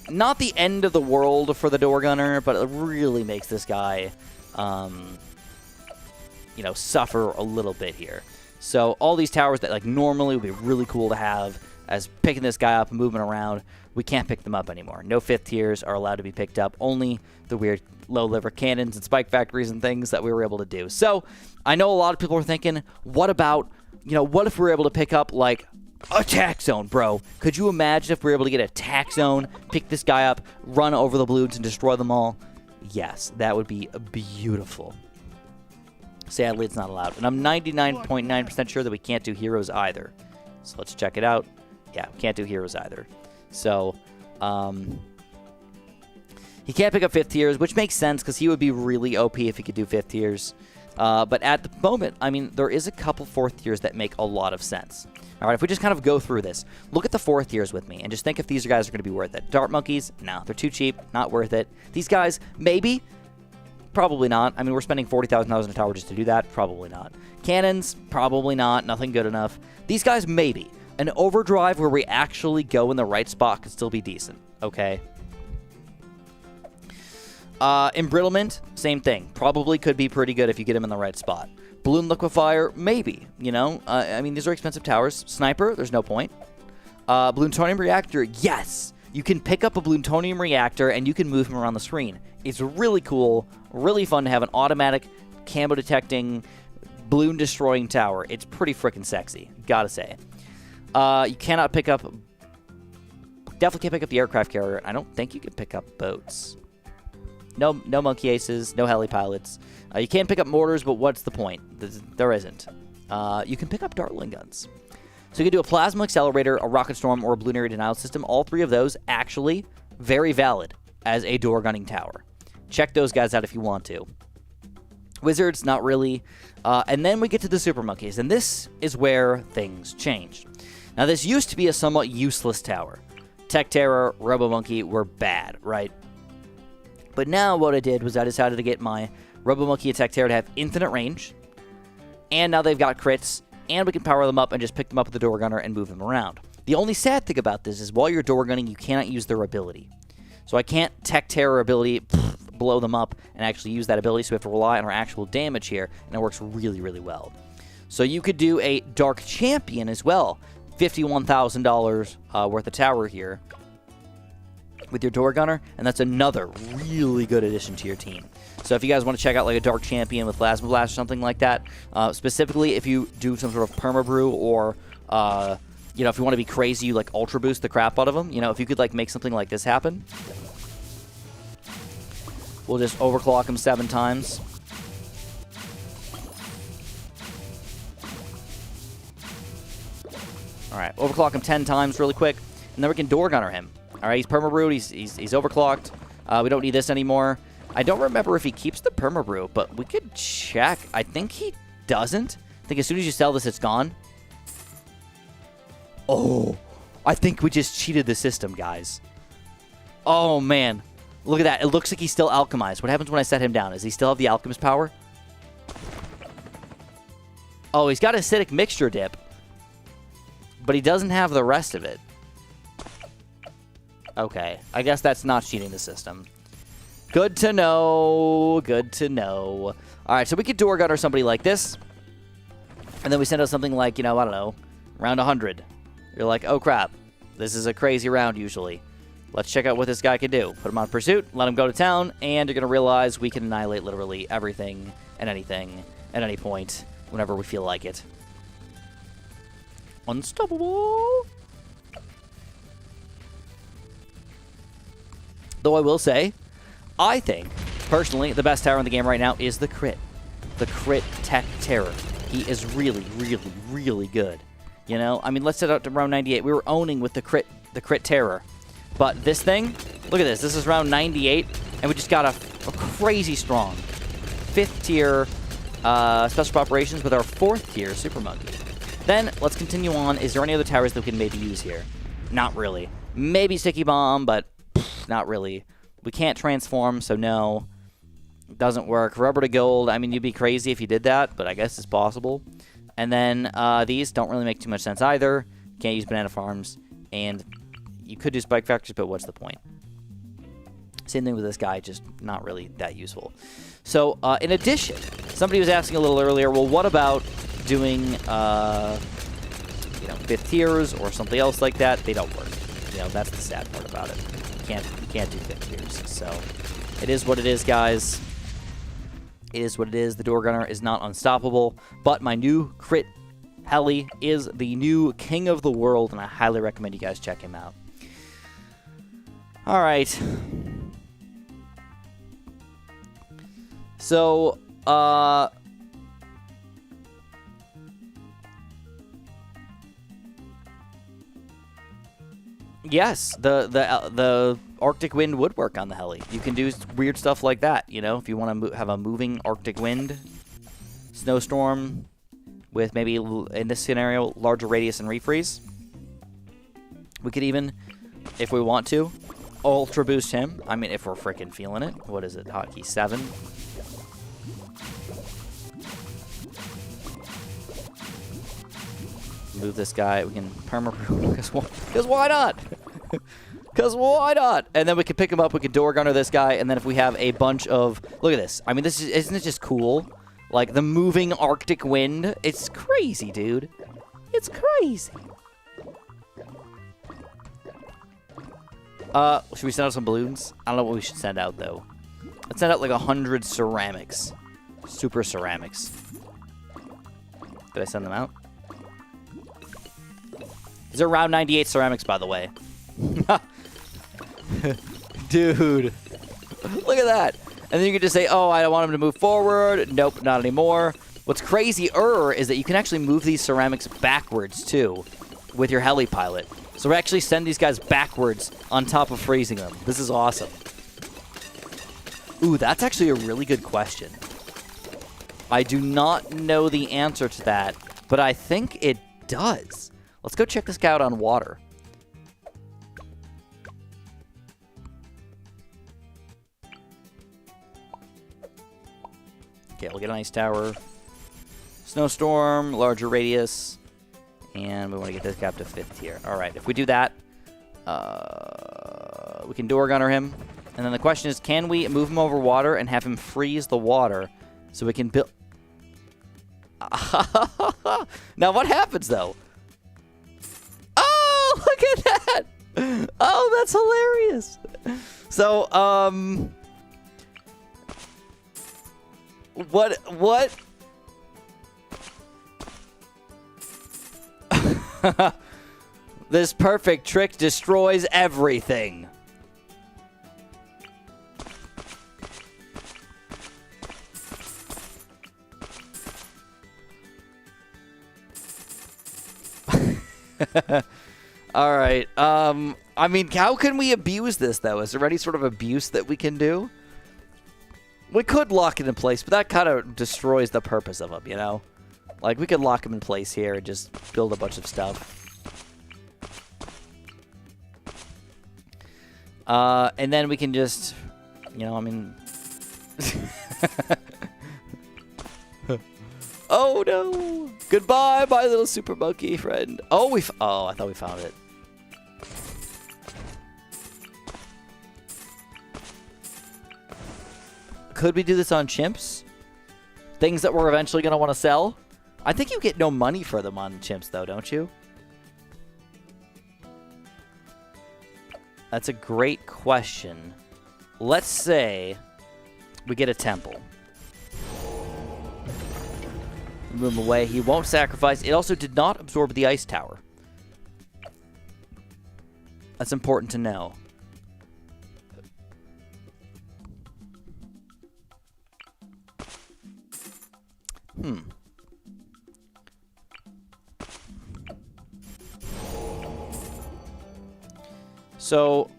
not the end of the world for the door gunner, but it really makes this guy, you know, suffer a little bit here. So all these towers that like normally would be really cool to have as picking this guy up and moving around, we can't pick them up anymore. No 5th tiers are allowed to be picked up. Only the weird low-level cannons and spike factories and things that we were able to do. So I know a lot of people are thinking, what about, you know, what if we were able to pick up like attack zone, bro? Could you imagine if we were able to get attack zone, pick this guy up, run over the balloons and destroy them all? Yes, that would be beautiful. Sadly, it's not allowed. And I'm 99.9% sure that we can't do heroes either. So let's check it out. Yeah, we can't do heroes either. So, he can't pick up 5th tiers, which makes sense because he would be really OP if he could do 5th tiers. But at the moment, I mean, there is a couple 4th tiers that make a lot of sense. All right, if we just kind of go through this, look at the 4th tiers with me and just think if these guys are going to be worth it. Dart monkeys, no, they're too cheap, not worth it. These guys, maybe. Probably not. I mean, we're spending $40,000 in a tower just to do that. Probably not. Cannons, probably not. Nothing good enough. These guys, maybe. An overdrive where we actually go in the right spot could still be decent. Okay. Embrittlement, same thing. Probably could be pretty good if you get him in the right spot. Balloon liquefier, maybe. You know, I mean, these are expensive towers. Sniper, there's no point. Plutonium reactor, yes. You can pick up a plutonium reactor and you can move him around the screen. It's really cool, really fun to have an automatic camo detecting, balloon destroying tower. It's pretty freaking sexy, gotta say. You cannot pick up, definitely can't pick up the aircraft carrier. I don't think you can pick up boats. No monkey aces, no heli pilots. You can pick up mortars, but what's the point? There isn't. You can pick up dartling guns. So you can do a plasma accelerator, a rocket storm, or a balloon area denial system. All three of those actually very valid as a door gunning tower. Check those guys out if you want to. Wizards, not really. And then we get to the super monkeys, and this is where things change. Now, this used to be a somewhat useless tower. Tech Terror, Robo Monkey were bad, right? But now what I did was I decided to get my Robo Monkey and Tech Terror to have infinite range, and now they've got crits, and we can power them up and just pick them up with the door gunner and move them around. The only sad thing about this is while you're door gunning, you cannot use their ability. So I can't Tech Terror ability, blow them up, and actually use that ability, so we have to rely on our actual damage here, and it works really, really well. So you could do a Dark Champion as well, $51,000 worth of tower here with your door gunner, and that's another really good addition to your team. So if you guys want to check out like a Dark Champion with Plasma Blast or something like that, specifically if you do some sort of perma-brew or, you know, if you want to be crazy, you like Ultra Boost the crap out of them, you know, if you could like make something like this happen. We'll just overclock him 7 times. Alright, overclock him 10 times really quick, and then we can door gunner him. Alright, he's perma-brewed, he's overclocked. We don't need this anymore. I don't remember if he keeps the perma-brew, but we could check. I think he doesn't. I think as soon as you sell this, it's gone. Oh, I think we just cheated the system, guys. Oh, man. Look at that. It looks like he's still alchemized. What happens when I set him down? Does he still have the alchemist power? Oh, he's got acidic mixture dip, but he doesn't have the rest of it. Okay, I guess that's not cheating the system. Good to know. Good to know. All right, so we could door gunner somebody like this, and then we send out something like, you know, I don't know, round 100. You're like, oh, crap. This is a crazy round usually. Let's check out what this guy can do. Put him on pursuit, let him go to town, and you're going to realize we can annihilate literally everything and anything at any point whenever we feel like it. Unstoppable. Though I will say, I think, personally, the best tower in the game right now is the crit. The crit Tech Terror. He is really, really, really good. You know, I mean, let's set out to round 98. We were owning with the crit Terror. But this thing, look at this. This is round 98, and we just got a are crazy strong. 5th tier special operations with our 4th tier Super Monkey. Then, let's continue on. Is there any other towers that we can maybe use here? Not really. Maybe Sticky Bomb, but not really. We can't transform, so no. Doesn't work. Rubber to gold. I mean, you'd be crazy if you did that, but I guess it's possible. And then these don't really make too much sense either. Can't use banana farms. And you could do spike factors, but what's the point? Same thing with this guy, just not really that useful. So, in addition, somebody was asking a little earlier, well, what about doing, 5th tiers or something else like that? They don't work. That's the sad part about it. You can't do 5th tiers. So, it is what it is, guys. It is what it is. The door gunner is not unstoppable, but my new crit heli is the new king of the world, and I highly recommend you guys check him out. All right. So, yes, the Arctic wind would work on the heli. You can do weird stuff like that, if you want to have a moving Arctic wind, snowstorm with maybe, in this scenario, larger radius and refreeze. We could even, if we want to, ultra boost him. I mean, if we're freaking feeling it. What is it? Hotkey 7. Move this guy. We can perma-proof. Because why not? Because why not? And then we can pick him up. We can door gunner this guy. And then if we have a bunch of... Look at this. I mean, isn't it just cool? Like, the moving Arctic wind. It's crazy, dude. It's crazy. Should we send out some balloons? I don't know what we should send out, though. Let's send out, like, 100 ceramics. Super ceramics. Did I send them out? These are round 98 ceramics, by the way. Dude. Look at that. And then you can just say, oh, I don't want him to move forward. Nope, not anymore. What's crazier is that you can actually move these ceramics backwards, too, with your heli pilot. So we actually send these guys backwards on top of freezing them. This is awesome. Ooh, that's actually a really good question. I do not know the answer to that, but I think it does. Let's go check this guy out on water. Okay, we'll get an ice tower. Snowstorm, larger radius. And we want to get this guy up to 5th tier. Alright, if we do that, we can door gunner him. And then the question is, can we move him over water and have him freeze the water so we can build... Now, what happens, though? Oh, look at that! Oh, that's hilarious! So, What? This perfect trick destroys everything. All right. I mean, how can we abuse this, though? Is there any sort of abuse that we can do? We could lock it in place, but that kind of destroys the purpose of them, Like, we could lock him in place here and just build a bunch of stuff. And then we can just, I mean... Oh, no! Goodbye, my little super monkey friend. Oh, I thought we found it. Could we do this on chimps? Things that we're eventually going to want to sell? I think you get no money for them on chimps, though, don't you? That's a great question. Let's say we get a temple. Move him away. He won't sacrifice. It also did not absorb the ice tower. That's important to know. So,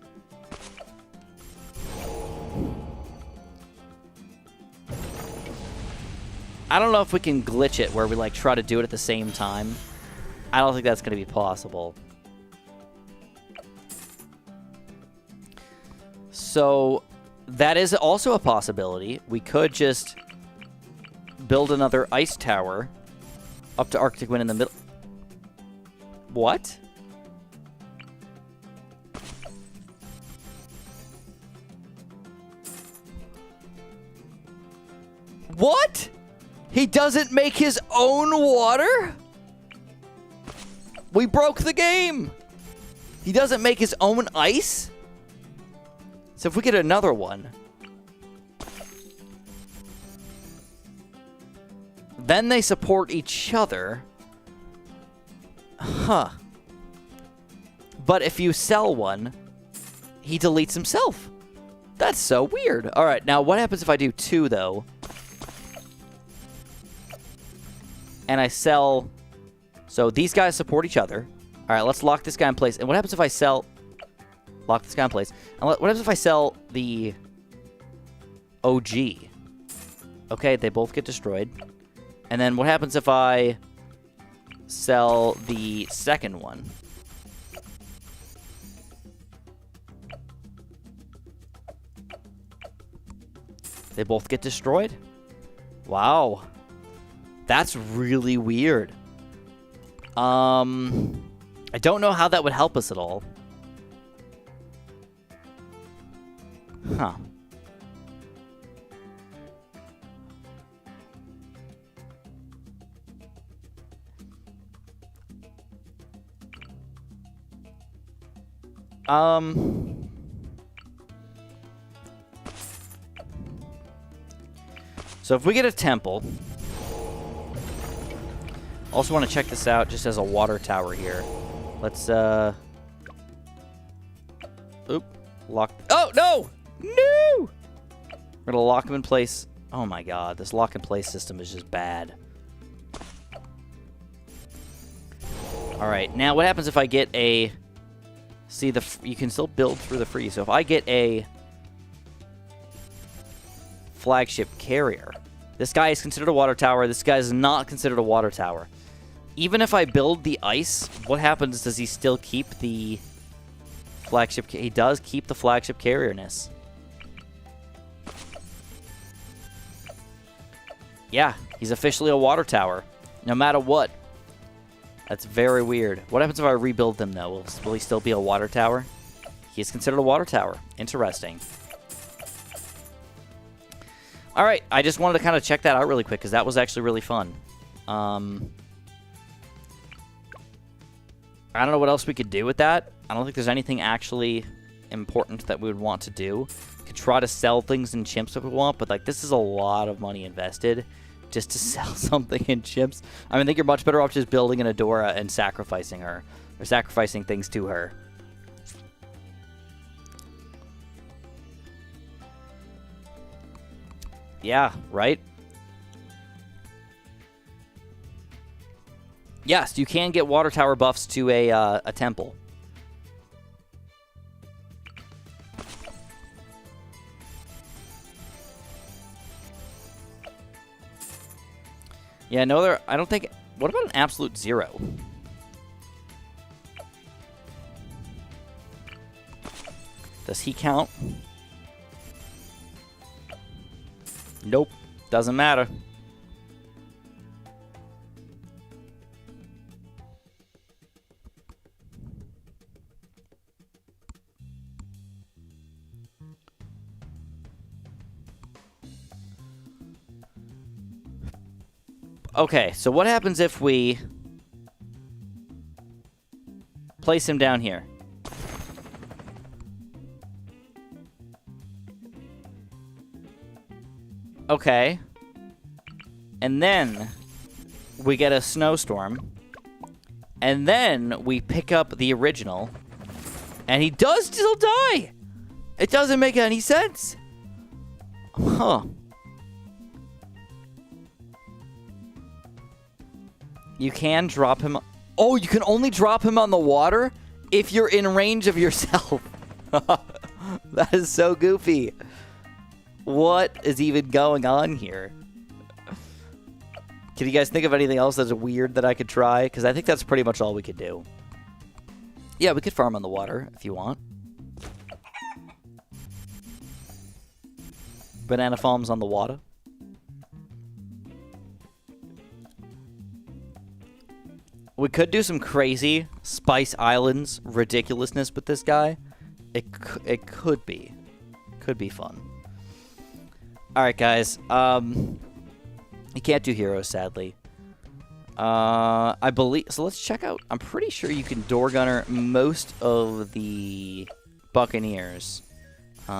I don't know if we can glitch it where we, like, try to do it at the same time. I don't think that's going to be possible. So, that is also a possibility. We could just build another ice tower up to Arctic Wind in the middle. What? What? He doesn't make his own water? We broke the game. He doesn't make his own ice? So if we get another one, then they support each other. Huh. But if you sell one, he deletes himself. That's so weird. All right, now what happens if I do 2, though? And I sell... So these guys support each other. All right, let's lock this guy in place. And what happens if I sell... Lock this guy in place. And what happens if I sell the OG? Okay, they both get destroyed. And then what happens if I sell the second one? They both get destroyed? Wow. That's really weird. I don't know how that would help us at all. Huh. So if we get a temple, also want to check this out just as a water tower here. Let's oop, lock. Oh no! No! We're gonna lock him in place. Oh my god, this lock in place system is just bad. All right, now what happens if I get a? See, you can still build through the freeze. So if I get a flagship carrier, this guy is considered a water tower. This guy is not considered a water tower. Even if I build the ice, what happens? Does he still keep the flagship? He does keep the flagship carrierness. Yeah, he's officially a water tower, no matter what. That's very weird. What happens if I rebuild them, though? Will he still be a water tower? He is considered a water tower. Interesting. All right, I just wanted to kind of check that out really quick because that was actually really fun. I don't know what else we could do with that. I don't think there's anything actually important that we would want to do. We could try to sell things in chimps if we want, but like this is a lot of money invested just to sell something in chimps. I mean, I think you're much better off just building an Adora and sacrificing her, or sacrificing things to her. Yeah, right? Yes, you can get water tower buffs to a temple. Yeah, no, I don't think... What about an absolute 0? Does he count? Nope. Doesn't matter. Okay, so what happens if we place him down here? Okay. And then we get a snowstorm. And then we pick up the original. And he does still die! It doesn't make any sense. Huh. You can drop him... Oh, you can only drop him on the water if you're in range of yourself. That is so goofy. What is even going on here? Can you guys think of anything else that's weird that I could try? Because I think that's pretty much all we could do. Yeah, we could farm on the water if you want. Banana farms on the water. We could do some crazy Spice Islands ridiculousness with this guy. It could be. Could be fun. Alright, guys. You can't do heroes, sadly. I believe... So let's check out... I'm pretty sure you can door gunner most of the Buccaneers. We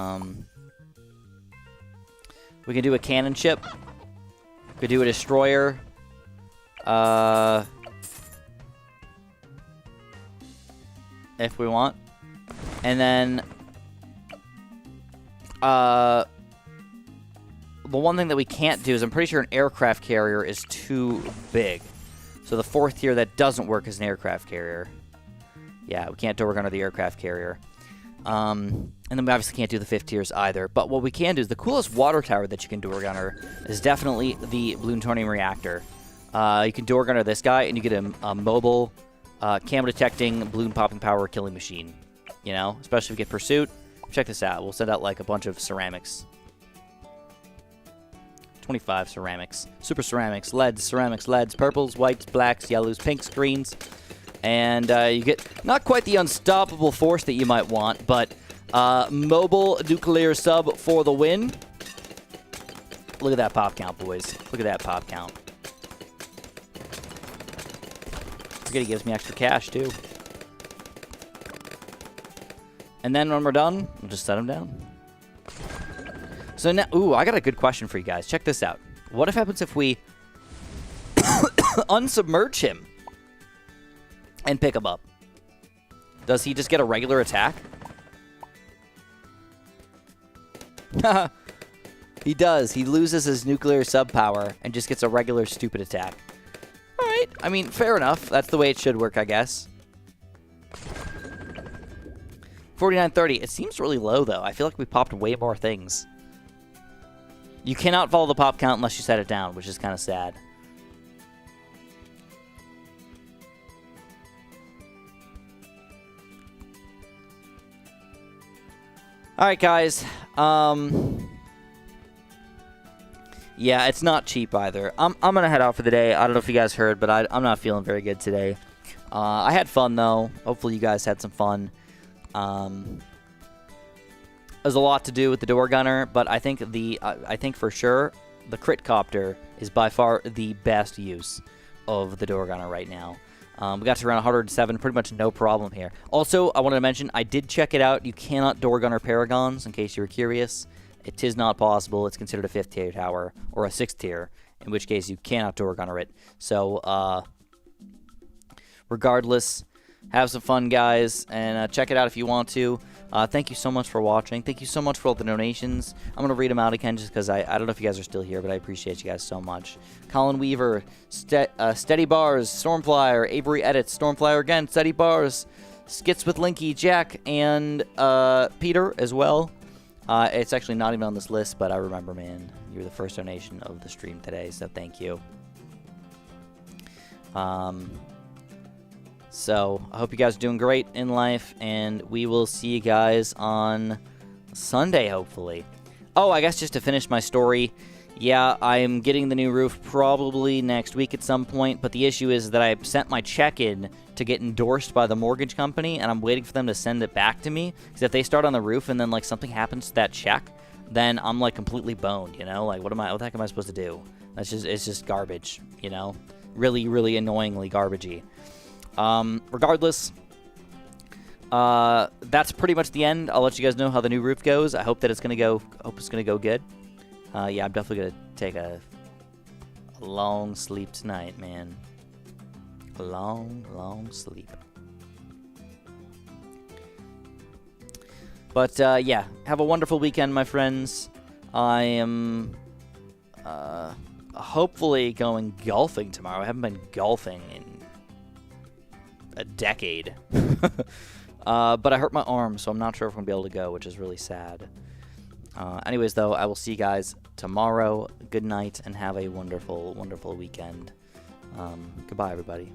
can do a cannon ship. We could do a destroyer. If we want. And then... the one thing that we can't do is I'm pretty sure an aircraft carrier is too big. So the 4th tier that doesn't work is an aircraft carrier. Yeah, we can't door gunner the aircraft carrier. And then we obviously can't do the 5th tiers either. But what we can do is the coolest water tower that you can door gunner is definitely the plutonium reactor. You can door gunner this guy and you get a mobile camo detecting balloon popping power killing machine. You know, especially if we get pursuit. Check this out. We'll send out like a bunch of ceramics. 25 ceramics. Super ceramics, leads, purples, whites, blacks, yellows, pinks, greens. And you get not quite the unstoppable force that you might want, but mobile nuclear sub for the win. Look at that pop count, boys. Look at that pop count. Forget he gives me extra cash, too. And then when we're done, we'll just set him down. So now, ooh, I got a good question for you guys. Check this out. What happens if we unsubmerge him and pick him up? Does he just get a regular attack? He does. He loses his nuclear sub power and just gets a regular stupid attack. All right. I mean, fair enough. That's the way it should work, I guess. 4930. It seems really low, though. I feel like we popped way more things. You cannot follow the pop count unless you set it down, which is kind of sad. Alright, guys. Yeah, it's not cheap either. I'm going to head out for the day. I don't know if you guys heard, but I'm not feeling very good today. I had fun, though. Hopefully you guys had some fun. There's a lot to do with the door gunner, but I think I think for sure the crit copter is by far the best use of the door gunner right now. We got to around 107, pretty much no problem here. Also, I wanted to mention, I did check it out. You cannot door gunner paragons, in case you were curious. It is not possible. It's considered a 5th tier tower, or a 6th tier, in which case you cannot door gunner it. So, regardless, have some fun, guys, and check it out if you want to. Thank you so much for watching. Thank you so much for all the donations. I'm going to read them out again just because I don't know if you guys are still here, but I appreciate you guys so much. Colin Weaver, Steady Bars, Stormflyer, Avery Edits, Stormflyer again, Steady Bars, Skits with Linky, Jack, and Peter as well. It's actually not even on this list, but I remember, man. You were the first donation of the stream today, so thank you. So, I hope you guys are doing great in life, and we will see you guys on Sunday, hopefully. Oh, I guess just to finish my story, yeah, I'm getting the new roof probably next week at some point, but the issue is that I sent my check in to get endorsed by the mortgage company, and I'm waiting for them to send it back to me, because if they start on the roof and then, like, something happens to that check, then I'm, like, completely boned, you know? Like, what the heck am I supposed to do? It's just garbage, you know? Really, really annoyingly garbagey. Regardless, that's pretty much the end. I'll let you guys know how the new roof goes. I hope that it's gonna go good. Yeah, I'm definitely gonna take a long sleep tonight, man. A long sleep. But yeah, have a wonderful weekend, my friends. I am hopefully going golfing tomorrow. I haven't been golfing in a decade. But I hurt my arm, so I'm not sure if I'm going to be able to go, which is really sad. Anyways, though, I will see you guys tomorrow. Good night, and have a wonderful, wonderful weekend. Goodbye, everybody.